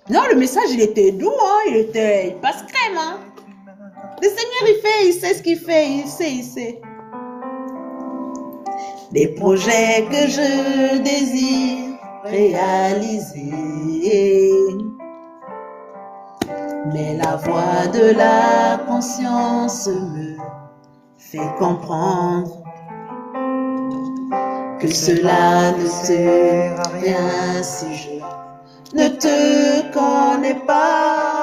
Non, le message, il était doux, hein? Il passe crème, hein? Le Seigneur, il sait ce qu'il fait, il sait. Des projets que je désire réaliser, mais la voix de la conscience me fait comprendre que cela ne sert à rien si je ne te connais pas.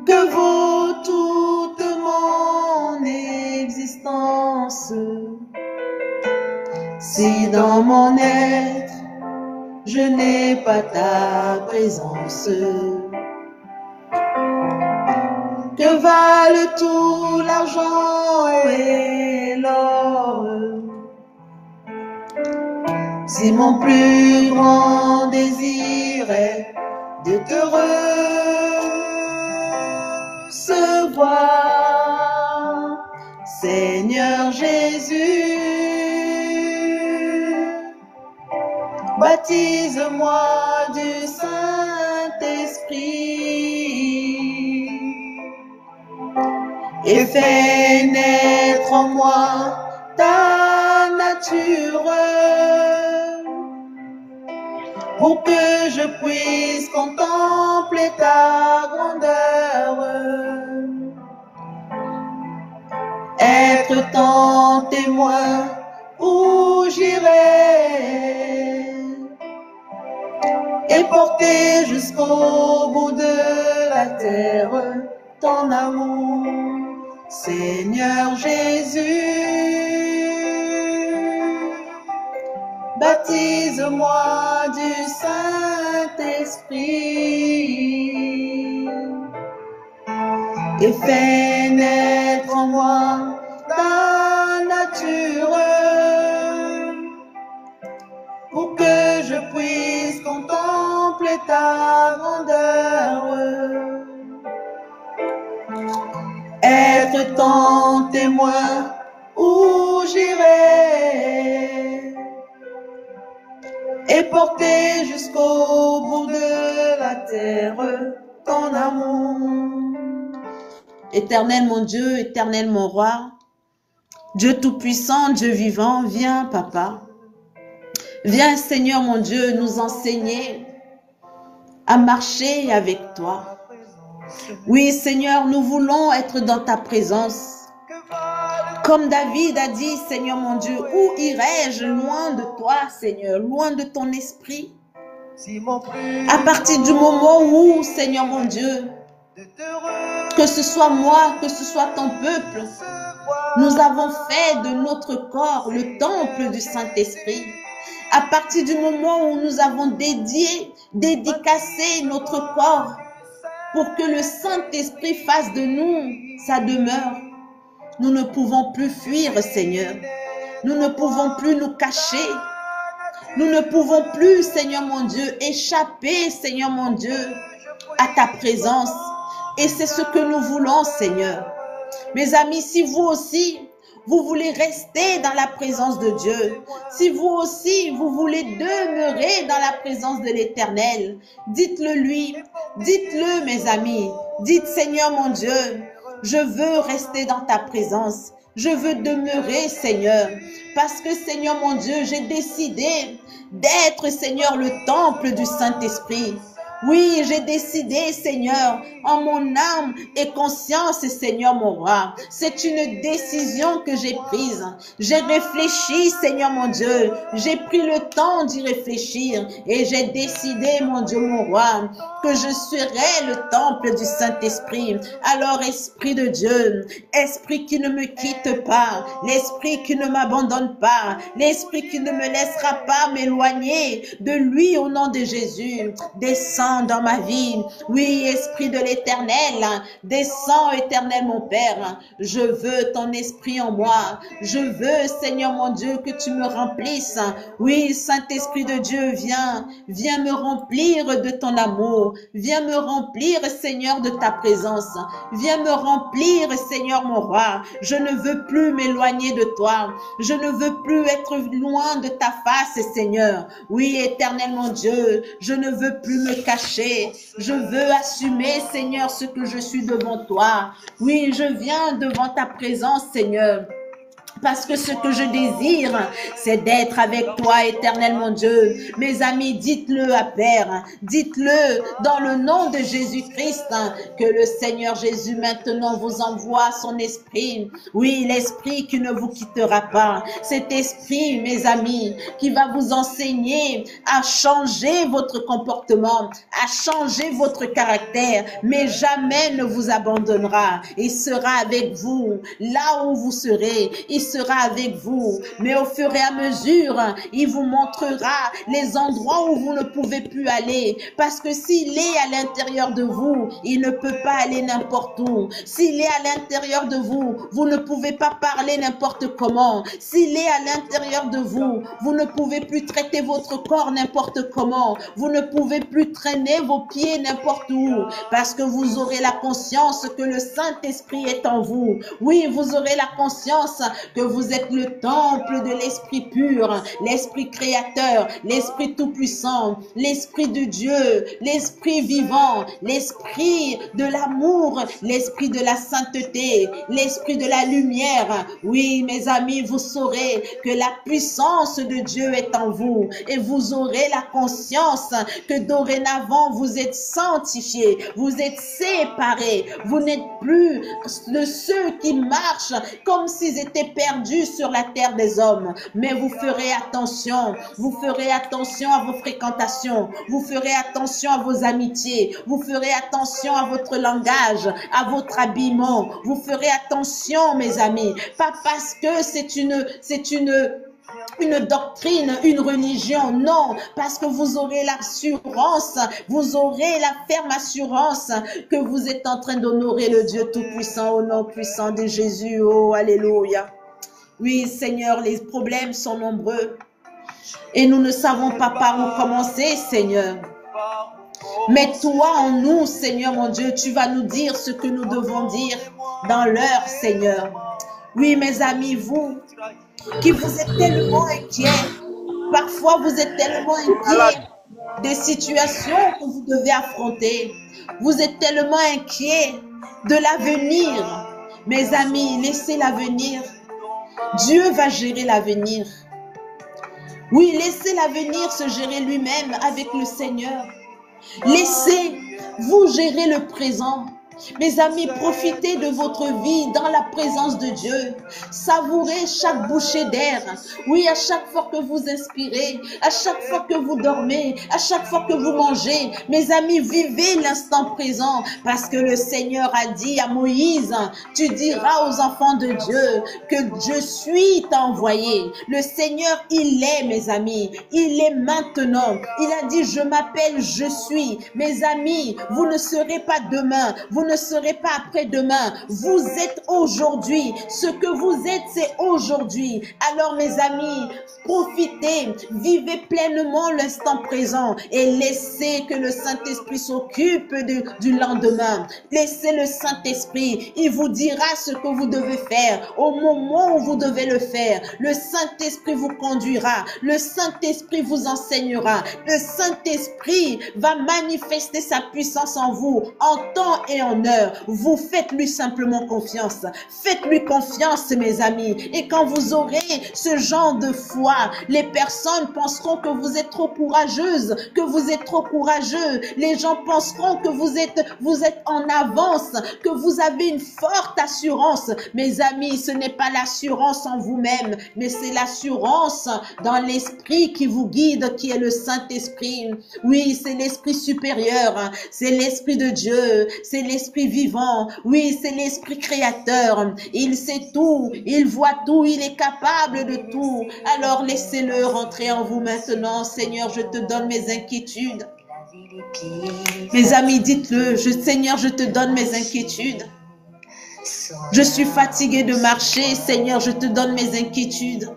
Que vaut toute mon Si dans mon être, je n'ai pas ta présence, que valent tout l'argent et l'or? Si mon plus grand désir est de te recevoir, Seigneur Jésus, baptise-moi du Saint-Esprit et fais naître en moi ta nature pour que je puisse contempler ta grandeur, être ton témoin où j'irai et porter jusqu'au bout de la terre ton amour, Seigneur Jésus. Baptise-moi du Saint-Esprit et fais naître en moi ta nature pour que je puisse contempler ta grandeur, être ton témoin où j'irai et porter jusqu'au bout de la terre ton amour. Éternel mon Dieu, éternel mon roi, Dieu tout-puissant, Dieu vivant, viens papa. Viens Seigneur mon Dieu nous enseigner à marcher avec toi. Oui Seigneur, nous voulons être dans ta présence. Comme David a dit, Seigneur mon Dieu, où irai-je loin de toi, Seigneur, loin de ton esprit? À partir du moment où, Seigneur mon Dieu, que ce soit moi, que ce soit ton peuple, nous avons fait de notre corps le temple du Saint-Esprit. À partir du moment où nous avons dédicacé notre corps pour que le Saint-Esprit fasse de nous sa demeure, nous ne pouvons plus fuir, Seigneur. Nous ne pouvons plus nous cacher. Nous ne pouvons plus, Seigneur mon Dieu, échapper, Seigneur mon Dieu, à ta présence. Et c'est ce que nous voulons, Seigneur. Mes amis, si vous aussi, vous voulez rester dans la présence de Dieu, si vous aussi, vous voulez demeurer dans la présence de l'Éternel, dites-le lui, dites-le, mes amis. Dites, Seigneur mon Dieu, je veux rester dans ta présence. Je veux demeurer, Seigneur. Parce que, Seigneur mon Dieu, j'ai décidé d'être, Seigneur, le temple du Saint-Esprit. Oui, j'ai décidé, Seigneur, en mon âme et conscience, Seigneur mon roi. C'est une décision que j'ai prise. J'ai réfléchi, Seigneur mon Dieu. J'ai pris le temps d'y réfléchir et j'ai décidé, mon Dieu, mon roi, que je serai le temple du Saint-Esprit. Alors, Esprit de Dieu, Esprit qui ne me quitte pas, l'Esprit qui ne m'abandonne pas, l'Esprit qui ne me laissera pas m'éloigner de lui au nom de Jésus, descends dans ma vie. Oui, Esprit de l'Éternel, descends, Éternel mon Père. Je veux ton Esprit en moi. Je veux, Seigneur mon Dieu, que tu me remplisses. Oui, Saint-Esprit de Dieu, viens me remplir de ton amour. Viens me remplir, Seigneur, de ta présence. Viens me remplir, Seigneur mon roi. Je ne veux plus m'éloigner de toi. Je ne veux plus être loin de ta face, Seigneur. Oui, Éternel mon Dieu, je ne veux plus me cacher. Je veux assumer, Seigneur, ce que je suis devant toi. Oui, je viens devant ta présence, Seigneur. Parce que ce que je désire, c'est d'être avec toi, éternel mon Dieu. Mes amis, dites-le à Père. Dites-le dans le nom de Jésus-Christ, que le Seigneur Jésus maintenant vous envoie son esprit. Oui, l'esprit qui ne vous quittera pas. Cet esprit, mes amis, qui va vous enseigner à changer votre comportement, à changer votre caractère, mais jamais ne vous abandonnera. Il sera avec vous là où vous serez. Il sera avec vous. Mais au fur et à mesure, il vous montrera les endroits où vous ne pouvez plus aller. Parce que s'il est à l'intérieur de vous, il ne peut pas aller n'importe où. S'il est à l'intérieur de vous, vous ne pouvez pas parler n'importe comment. S'il est à l'intérieur de vous, vous ne pouvez plus traiter votre corps n'importe comment. Vous ne pouvez plus traîner vos pieds n'importe où. Parce que vous aurez la conscience que le Saint-Esprit est en vous. Oui, vous aurez la conscience que vous êtes le temple de l'Esprit pur, l'Esprit créateur, l'Esprit tout-puissant, l'Esprit de Dieu, l'Esprit vivant, l'Esprit de l'amour, l'Esprit de la sainteté, l'Esprit de la lumière. Oui, mes amis, vous saurez que la puissance de Dieu est en vous et vous aurez la conscience que dorénavant vous êtes sanctifiés, vous êtes séparés, vous n'êtes plus de ceux qui marchent comme s'ils étaient perdus sur la terre des hommes, mais vous ferez attention à vos fréquentations, vous ferez attention à vos amitiés, vous ferez attention à votre langage, à votre habillement, vous ferez attention, mes amis, pas parce que c'est une doctrine, une religion, non, parce que vous aurez l'assurance, vous aurez la ferme assurance que vous êtes en train d'honorer le Dieu Tout-Puissant au nom puissant de Jésus. Oh, alléluia. Oui, Seigneur, les problèmes sont nombreux et nous ne savons pas par où commencer, Seigneur. Mais toi en nous, Seigneur mon Dieu, tu vas nous dire ce que nous devons dire dans l'heure, Seigneur. Oui, mes amis, vous qui vous êtes tellement inquiets, parfois vous êtes tellement inquiets des situations que vous devez affronter. Vous êtes tellement inquiets de l'avenir. Mes amis, laissez l'avenir. Dieu va gérer l'avenir. Oui, laissez l'avenir se gérer lui-même avec le Seigneur. Laissez-vous gérer le présent. Mes amis, profitez de votre vie dans la présence de Dieu. Savourez chaque bouchée d'air. Oui, à chaque fois que vous inspirez, à chaque fois que vous dormez, à chaque fois que vous mangez. Mes amis, vivez l'instant présent parce que le Seigneur a dit à Moïse, tu diras aux enfants de Dieu que je suis envoyé. Le Seigneur, il est, mes amis. Il est maintenant. Il a dit, je m'appelle, je suis. Mes amis, vous ne serez pas demain. Vous ne serez pas après-demain. Vous êtes aujourd'hui. Ce que vous êtes, c'est aujourd'hui. Alors, mes amis, profitez, vivez pleinement l'instant présent et laissez que le Saint-Esprit s'occupe du lendemain. Laissez le Saint-Esprit. Il vous dira ce que vous devez faire au moment où vous devez le faire. Le Saint-Esprit vous conduira. Le Saint-Esprit vous enseignera. Le Saint-Esprit va manifester sa puissance en vous en temps et en heure. Vous faites-lui simplement confiance. Faites-lui confiance, mes amis. Et quand vous aurez ce genre de foi, les personnes penseront que vous êtes trop courageuse, que vous êtes trop courageux. Les gens penseront que vous êtes en avance, que vous avez une forte assurance. Mes amis, ce n'est pas l'assurance en vous-même, mais c'est l'assurance dans l'esprit qui vous guide, qui est le Saint-Esprit. Oui, c'est l'esprit supérieur, c'est l'esprit de Dieu, c'est l'esprit vivant. Oui, c'est l'esprit créateur. Il sait tout, il voit tout, il est capable de tout. Alors laissez-le rentrer en vous maintenant. Seigneur, je te donne mes inquiétudes. Mes amis, dites-le. Seigneur, je te donne mes inquiétudes. Je suis fatiguée de marcher. Seigneur, je te donne mes inquiétudes.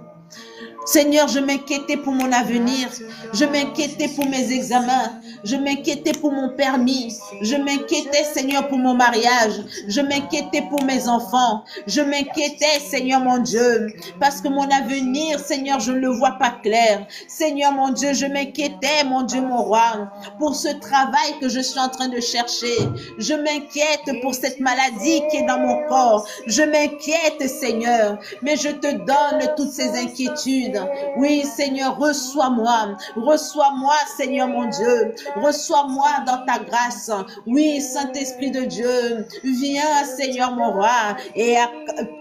Seigneur, je m'inquiétais pour mon avenir. Je m'inquiétais pour mes examens. Je m'inquiétais pour mon permis. Je m'inquiétais, Seigneur, pour mon mariage. Je m'inquiétais pour mes enfants. Je m'inquiétais, Seigneur mon Dieu, parce que mon avenir, Seigneur, je ne le vois pas clair. Seigneur mon Dieu, je m'inquiétais, mon Dieu, mon roi, pour ce travail que je suis en train de chercher. Je m'inquiète pour cette maladie qui est dans mon corps. Je m'inquiète, Seigneur, mais je te donne toutes ces inquiétudes. vide. Oui, Seigneur, reçois-moi. Reçois-moi, Seigneur mon Dieu. Reçois-moi dans ta grâce. Oui, Saint-Esprit de Dieu, viens, Seigneur mon roi, et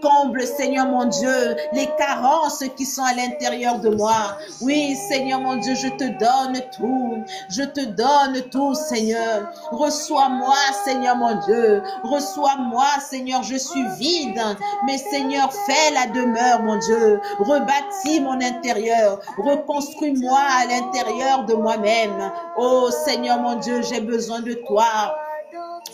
comble, Seigneur mon Dieu, les carences qui sont à l'intérieur de moi. Oui, Seigneur mon Dieu, je te donne tout. Je te donne tout, Seigneur. Reçois-moi, Seigneur mon Dieu. Reçois-moi, Seigneur, je suis vide. Mais Seigneur, fais la demeure, mon Dieu. Rebâtis mon intérieur. Reconstruis-moi à l'intérieur de moi-même. Oh, Seigneur mon Dieu, j'ai besoin de toi.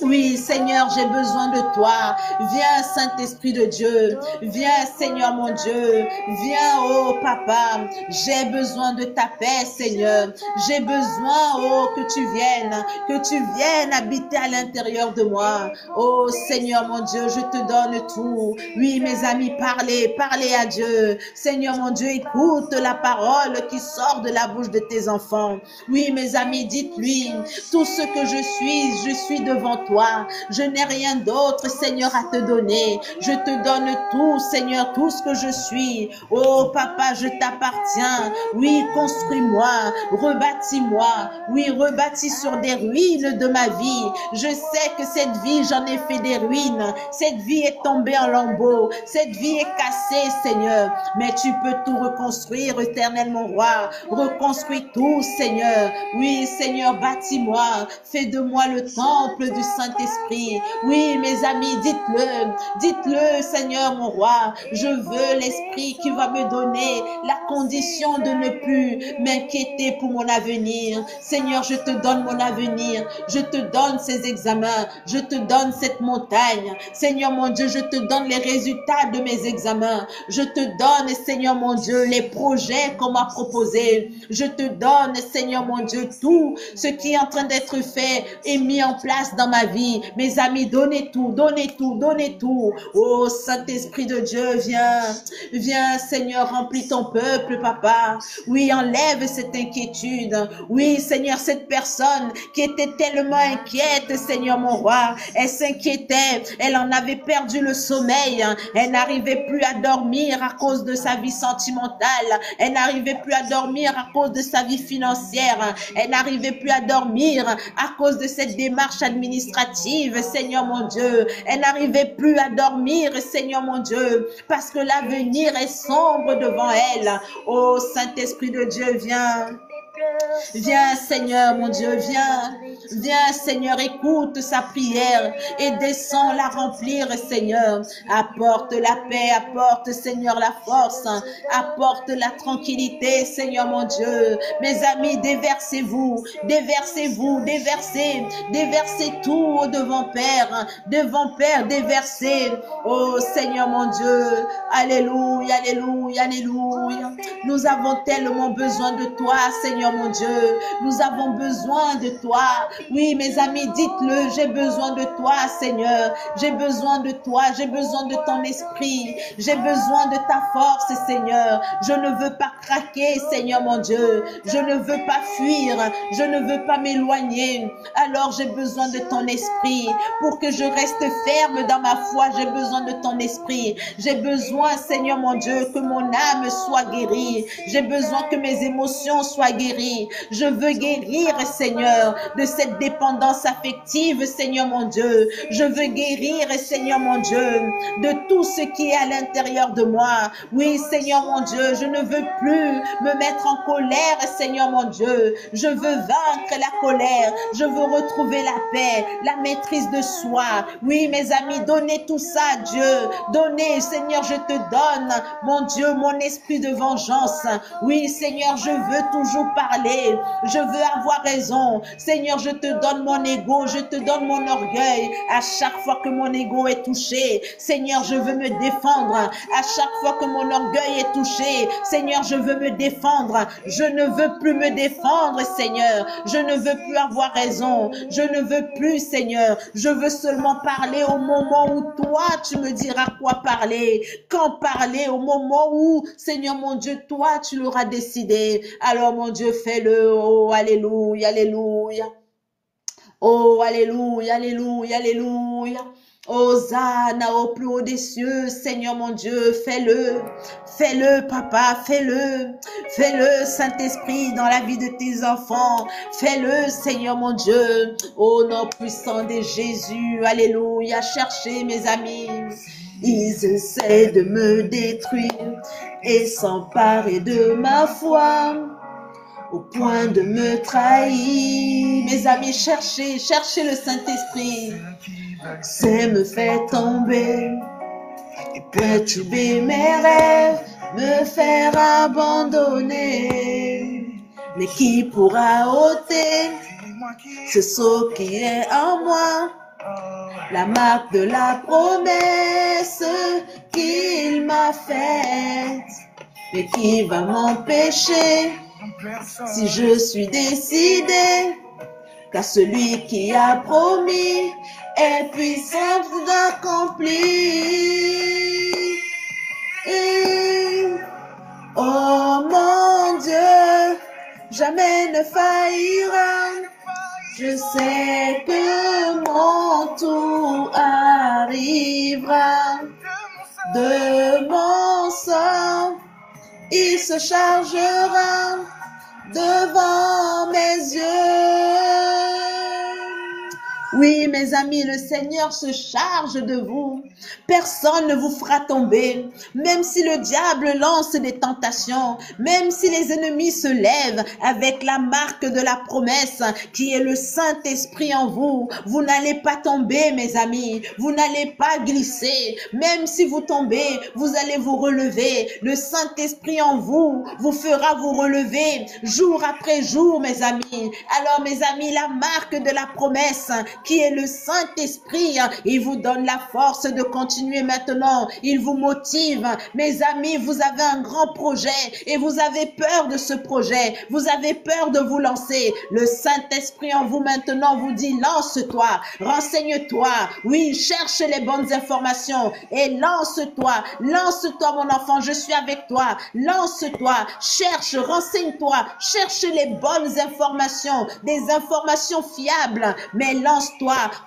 Oui, Seigneur, j'ai besoin de toi. Viens, Saint-Esprit de Dieu. Viens, Seigneur mon Dieu. Viens, oh Papa. J'ai besoin de ta paix, Seigneur. J'ai besoin, oh, que tu viennes habiter à l'intérieur de moi. Oh, Seigneur mon Dieu, je te donne tout. Oui, mes amis, parlez à Dieu. Seigneur mon Dieu, écoute la parole qui sort de la bouche de tes enfants. Oui, mes amis, dites-lui, tout ce que je suis devant toi. Je n'ai rien d'autre, Seigneur, à te donner. Je te donne tout, Seigneur, tout ce que je suis. Oh, Papa, je t'appartiens. Oui, construis-moi, rebâtis-moi. Oui, rebâtis sur des ruines de ma vie. Je sais que cette vie, j'en ai fait des ruines. Cette vie est tombée en lambeaux. Cette vie est cassée, Seigneur. Mais tu peux tout reconstruire, éternel mon roi. Reconstruis tout, Seigneur. Oui, Seigneur, bâtis-moi. Fais de moi le temple du Saint-Esprit. Oui, mes amis, dites-le, Seigneur mon roi. Je veux l'Esprit qui va me donner la condition de ne plus m'inquiéter pour mon avenir. Seigneur, je te donne mon avenir. Je te donne ces examens. Je te donne cette montagne. Seigneur mon Dieu, je te donne les résultats de mes examens. Je te donne, Seigneur mon Dieu, les projets qu'on m'a proposés. Je te donne, Seigneur mon Dieu, tout ce qui est en train d'être fait et mis en place dans ma vie. Mes amis, donnez tout, donnez tout, donnez tout. Oh, Saint-Esprit de Dieu, viens, Seigneur, remplis ton peuple, Papa. Oui, enlève cette inquiétude. Oui, Seigneur, cette personne qui était tellement inquiète, Seigneur, mon roi, elle s'inquiétait, elle en avait perdu le sommeil, elle n'arrivait plus à dormir à cause de sa vie sentimentale, elle n'arrivait plus à dormir à cause de sa vie financière, elle n'arrivait plus à dormir à cause de cette démarche administrative, Seigneur mon Dieu. Elle n'arrivait plus à dormir, Seigneur mon Dieu, parce que l'avenir est sombre devant elle. Oh, Saint-Esprit de Dieu, viens. Viens, Seigneur, mon Dieu, viens, Seigneur, écoute sa prière et descends la remplir, Seigneur. Apporte la paix, apporte, Seigneur, la force, apporte la tranquillité, Seigneur, mon Dieu. Mes amis, déversez-vous, déversez tout devant Père, déversez. Oh, Seigneur, mon Dieu, alléluia, alléluia, alléluia. Nous avons tellement besoin de toi, Seigneur, mon Dieu. Nous avons besoin de toi. Oui, mes amis, dites-le, j'ai besoin de toi, Seigneur. J'ai besoin de toi, j'ai besoin de ton esprit. J'ai besoin de ta force, Seigneur. Je ne veux pas craquer, Seigneur, mon Dieu. Je ne veux pas fuir. Je ne veux pas m'éloigner. Alors, j'ai besoin de ton esprit. Pour que je reste ferme dans ma foi, j'ai besoin de ton esprit. J'ai besoin, Seigneur, mon Dieu, que mon âme soit guérie. J'ai besoin que mes émotions soient guéries. Je veux guérir, Seigneur, de cette dépendance affective, Seigneur mon Dieu. Je veux guérir, Seigneur mon Dieu, de tout ce qui est à l'intérieur de moi. Oui, Seigneur mon Dieu, je ne veux plus me mettre en colère, Seigneur mon Dieu. Je veux vaincre la colère. Je veux retrouver la paix, la maîtrise de soi. Oui, mes amis, donnez tout ça à Dieu. Donnez, Seigneur, je te donne, mon Dieu, mon esprit de vengeance. Oui, Seigneur, je veux toujours parler. Je veux avoir raison. Seigneur, je te donne mon ego, je te donne mon orgueil. À chaque fois que mon ego est touché, Seigneur, je veux me défendre. À chaque fois que mon orgueil est touché, Seigneur, je veux me défendre. Je ne veux plus me défendre, Seigneur. Je ne veux plus avoir raison. Je ne veux plus, Seigneur. Je veux seulement parler au moment où toi, tu me diras quoi parler. Quand parler, au moment où, Seigneur mon Dieu, toi, tu l'auras décidé. Alors, mon Dieu, fais-le. Oh, alléluia, alléluia. Oh, alléluia, alléluia, alléluia. Hosanna au plus haut des cieux, Seigneur mon Dieu, fais-le. Fais-le, papa, fais-le. Fais-le, Saint-Esprit, dans la vie de tes enfants. Fais-le, Seigneur mon Dieu. Au nom puissant de Jésus, alléluia. Cherchez, mes amis. Ils essaient de me détruire et s'emparer de ma foi, au point de me trahir. Mes amis, cherchez le Saint-Esprit. C'est me faire tomber et perturber mes rêves, me faire abandonner. Mais qui pourra ôter ce sceau qui est en moi, la marque de la promesse qu'il m'a faite? Mais qui va m'empêcher si je suis décidé? Car celui qui a promis est puissant d'accomplir. Oh mon Dieu, jamais ne faillira. Je sais que mon tour arrivera. De mon sang, il se chargera devant mes yeux. Oui, mes amis, le Seigneur se charge de vous. Personne ne vous fera tomber. Même si le diable lance des tentations, même si les ennemis se lèvent avec la marque de la promesse qui est le Saint-Esprit en vous, vous n'allez pas tomber, mes amis. Vous n'allez pas glisser. Même si vous tombez, vous allez vous relever. Le Saint-Esprit en vous vous fera vous relever jour après jour, mes amis. Alors, mes amis, la marque de la promesse qui est le Saint-Esprit, il vous donne la force de continuer maintenant. Il vous motive. Mes amis, vous avez un grand projet et vous avez peur de ce projet. Vous avez peur de vous lancer. Le Saint-Esprit en vous maintenant vous dit, lance-toi, renseigne-toi. Oui, cherche les bonnes informations et lance-toi. Lance-toi, mon enfant, je suis avec toi. Lance-toi, cherche, renseigne-toi, cherche les bonnes informations, des informations fiables, mais lance-toi,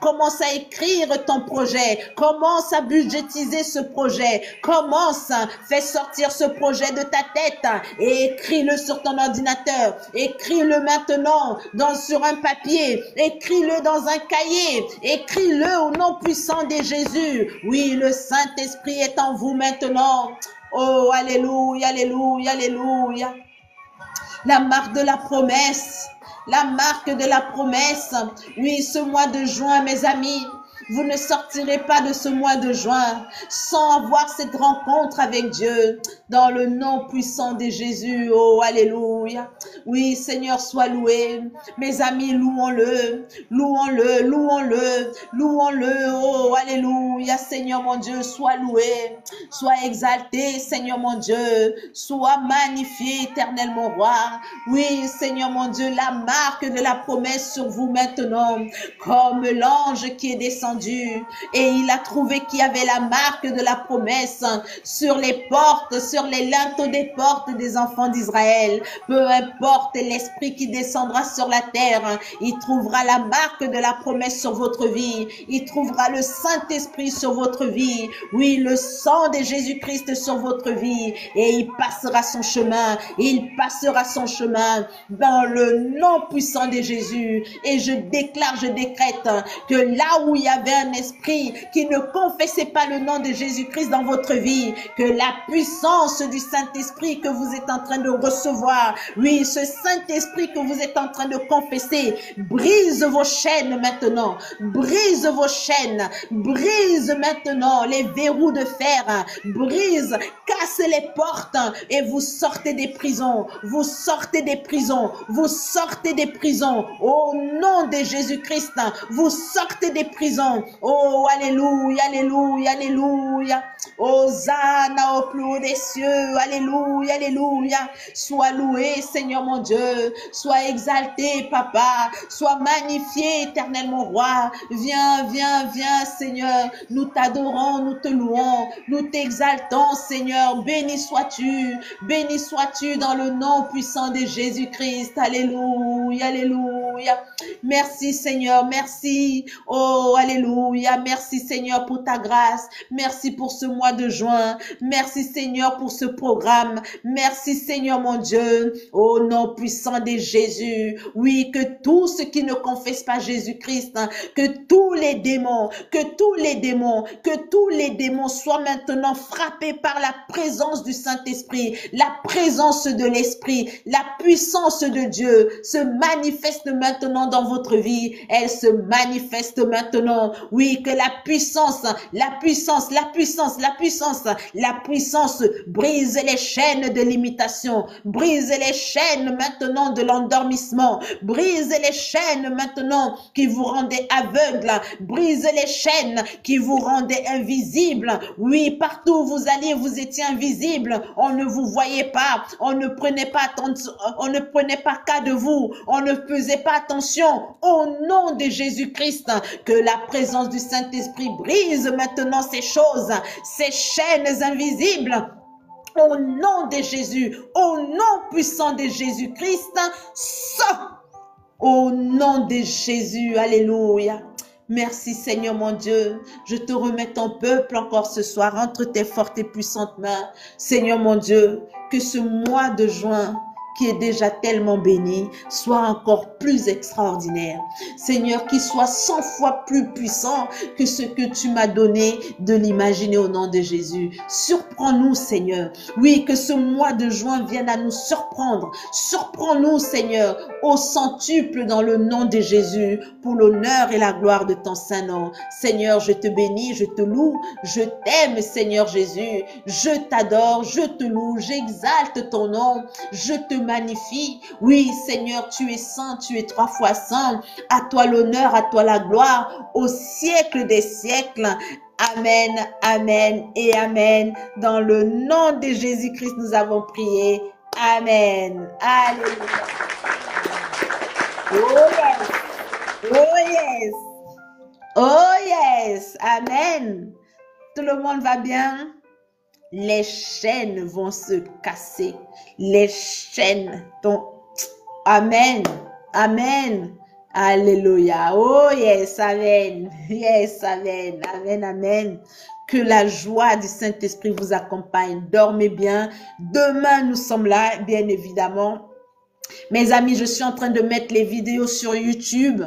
commence à écrire ton projet, commence à budgétiser ce projet, commence, fais sortir ce projet de ta tête et écris-le sur ton ordinateur, écris-le maintenant sur un papier, écris-le dans un cahier, écris-le au nom puissant de Jésus. Oui, le Saint-Esprit est en vous maintenant. Oh, alléluia, alléluia, alléluia. La marque de la promesse. La marque de la promesse. Oui, ce mois de juin, mes amis, vous ne sortirez pas de ce mois de juin sans avoir cette rencontre avec Dieu dans le nom puissant de Jésus. Oh, alléluia. Oui, Seigneur, sois loué. Mes amis, louons-le, louons-le, louons-le, louons-le. Oh, alléluia. Seigneur mon Dieu, sois loué, sois exalté, Seigneur mon Dieu, sois magnifié, éternel mon roi. Oui, Seigneur mon Dieu, la marque de la promesse sur vous maintenant, comme l'ange qui est descendu et il a trouvé qu'il y avait la marque de la promesse sur les portes, sur les linteaux des portes des enfants d'Israël. Peu importe l'esprit qui descendra sur la terre, il trouvera la marque de la promesse sur votre vie. Il trouvera le Saint-Esprit sur votre vie. Oui, le sang de Jésus-Christ sur votre vie. Et il passera son chemin. Il passera son chemin dans le nom puissant de Jésus. Et je déclare, je décrète que là où il y avait un esprit qui ne confessait pas le nom de Jésus-Christ dans votre vie, que la puissance du Saint-Esprit que vous êtes en train de recevoir, oui, ce Saint-Esprit que vous êtes en train de confesser, brise vos chaînes maintenant, brise vos chaînes, brise maintenant les verrous de fer, brise, casse les portes et vous sortez des prisons, vous sortez des prisons, vous sortez des prisons, au nom de Jésus-Christ, vous sortez des prisons. Oh, alléluia, alléluia, alléluia. Hosanna au plus haut des cieux. Alléluia, alléluia. Sois loué, Seigneur mon Dieu. Sois exalté, Papa. Sois magnifié, éternel mon roi. Viens, viens, viens, Seigneur. Nous t'adorons, nous te louons. Nous t'exaltons, Seigneur. Béni sois-tu dans le nom puissant de Jésus-Christ. Alléluia, alléluia. alléluia. Merci Seigneur, merci. Oh, alléluia. Merci Seigneur pour ta grâce. Merci pour ce mois de juin. Merci Seigneur pour ce programme. Merci Seigneur mon Dieu. Au nom puissant de Jésus. Oui, que tous ceux qui ne confessent pas Jésus-Christ, hein, que tous les démons soient maintenant frappés par la présence du Saint-Esprit, la présence de l'Esprit, la puissance de Dieu se manifeste maintenant dans votre vie. Elle se manifeste maintenant. Oui, que la puissance brise les chaînes de l'imitation, brise les chaînes maintenant de l'endormissement, brise les chaînes maintenant qui vous rendaient aveugles, brise les chaînes qui vous rendaient invisibles. Oui, partout où vous alliez, vous étiez invisible. On ne vous voyait pas, on ne prenait pas attention, on ne prenait pas cas de vous, on ne faisait pas attention. Au nom de Jésus-Christ, que la présence du Saint-Esprit brise maintenant ces choses, ces chaînes invisibles. Au nom de Jésus, au nom puissant de Jésus-Christ, sors. Au nom de Jésus, alléluia. Merci Seigneur mon Dieu, je te remets ton peuple encore ce soir entre tes fortes et puissantes mains. Seigneur mon Dieu, que ce mois de juin qui est déjà tellement béni, soit encore plus extraordinaire. Seigneur, qu'il soit 100 fois plus puissant que ce que tu m'as donné de l'imaginer au nom de Jésus. Surprends-nous, Seigneur. Oui, que ce mois de juin vienne à nous surprendre. Surprends-nous, Seigneur, au centuple dans le nom de Jésus, pour l'honneur et la gloire de ton saint nom. Seigneur, je te bénis, je te loue, je t'aime, Seigneur Jésus. Je t'adore, je te loue, j'exalte ton nom, je te magnifie. Oui, Seigneur, tu es saint, tu es 3 fois saint. À toi l'honneur, à toi la gloire, au siècle des siècles. Amen, amen et amen. Dans le nom de Jésus-Christ, nous avons prié. Amen. Alléluia. Oh yes. Oh yes. Oh yes. Amen. Tout le monde va bien? Les chaînes vont se casser. Les chaînes. Amen. Amen. Alléluia. Oh yes, amen. Yes, amen. Amen, amen. Que la joie du Saint-Esprit vous accompagne. Dormez bien. Demain, nous sommes là, bien évidemment. Mes amis, je suis en train de mettre les vidéos sur YouTube.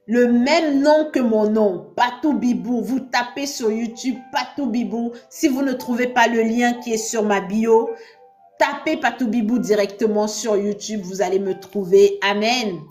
Le même nom que mon nom, Patou Bibou. Vous tapez sur YouTube Patou Bibou. Si vous ne trouvez pas le lien qui est sur ma bio, tapez Patou Bibou directement sur YouTube. Vous allez me trouver. Amen.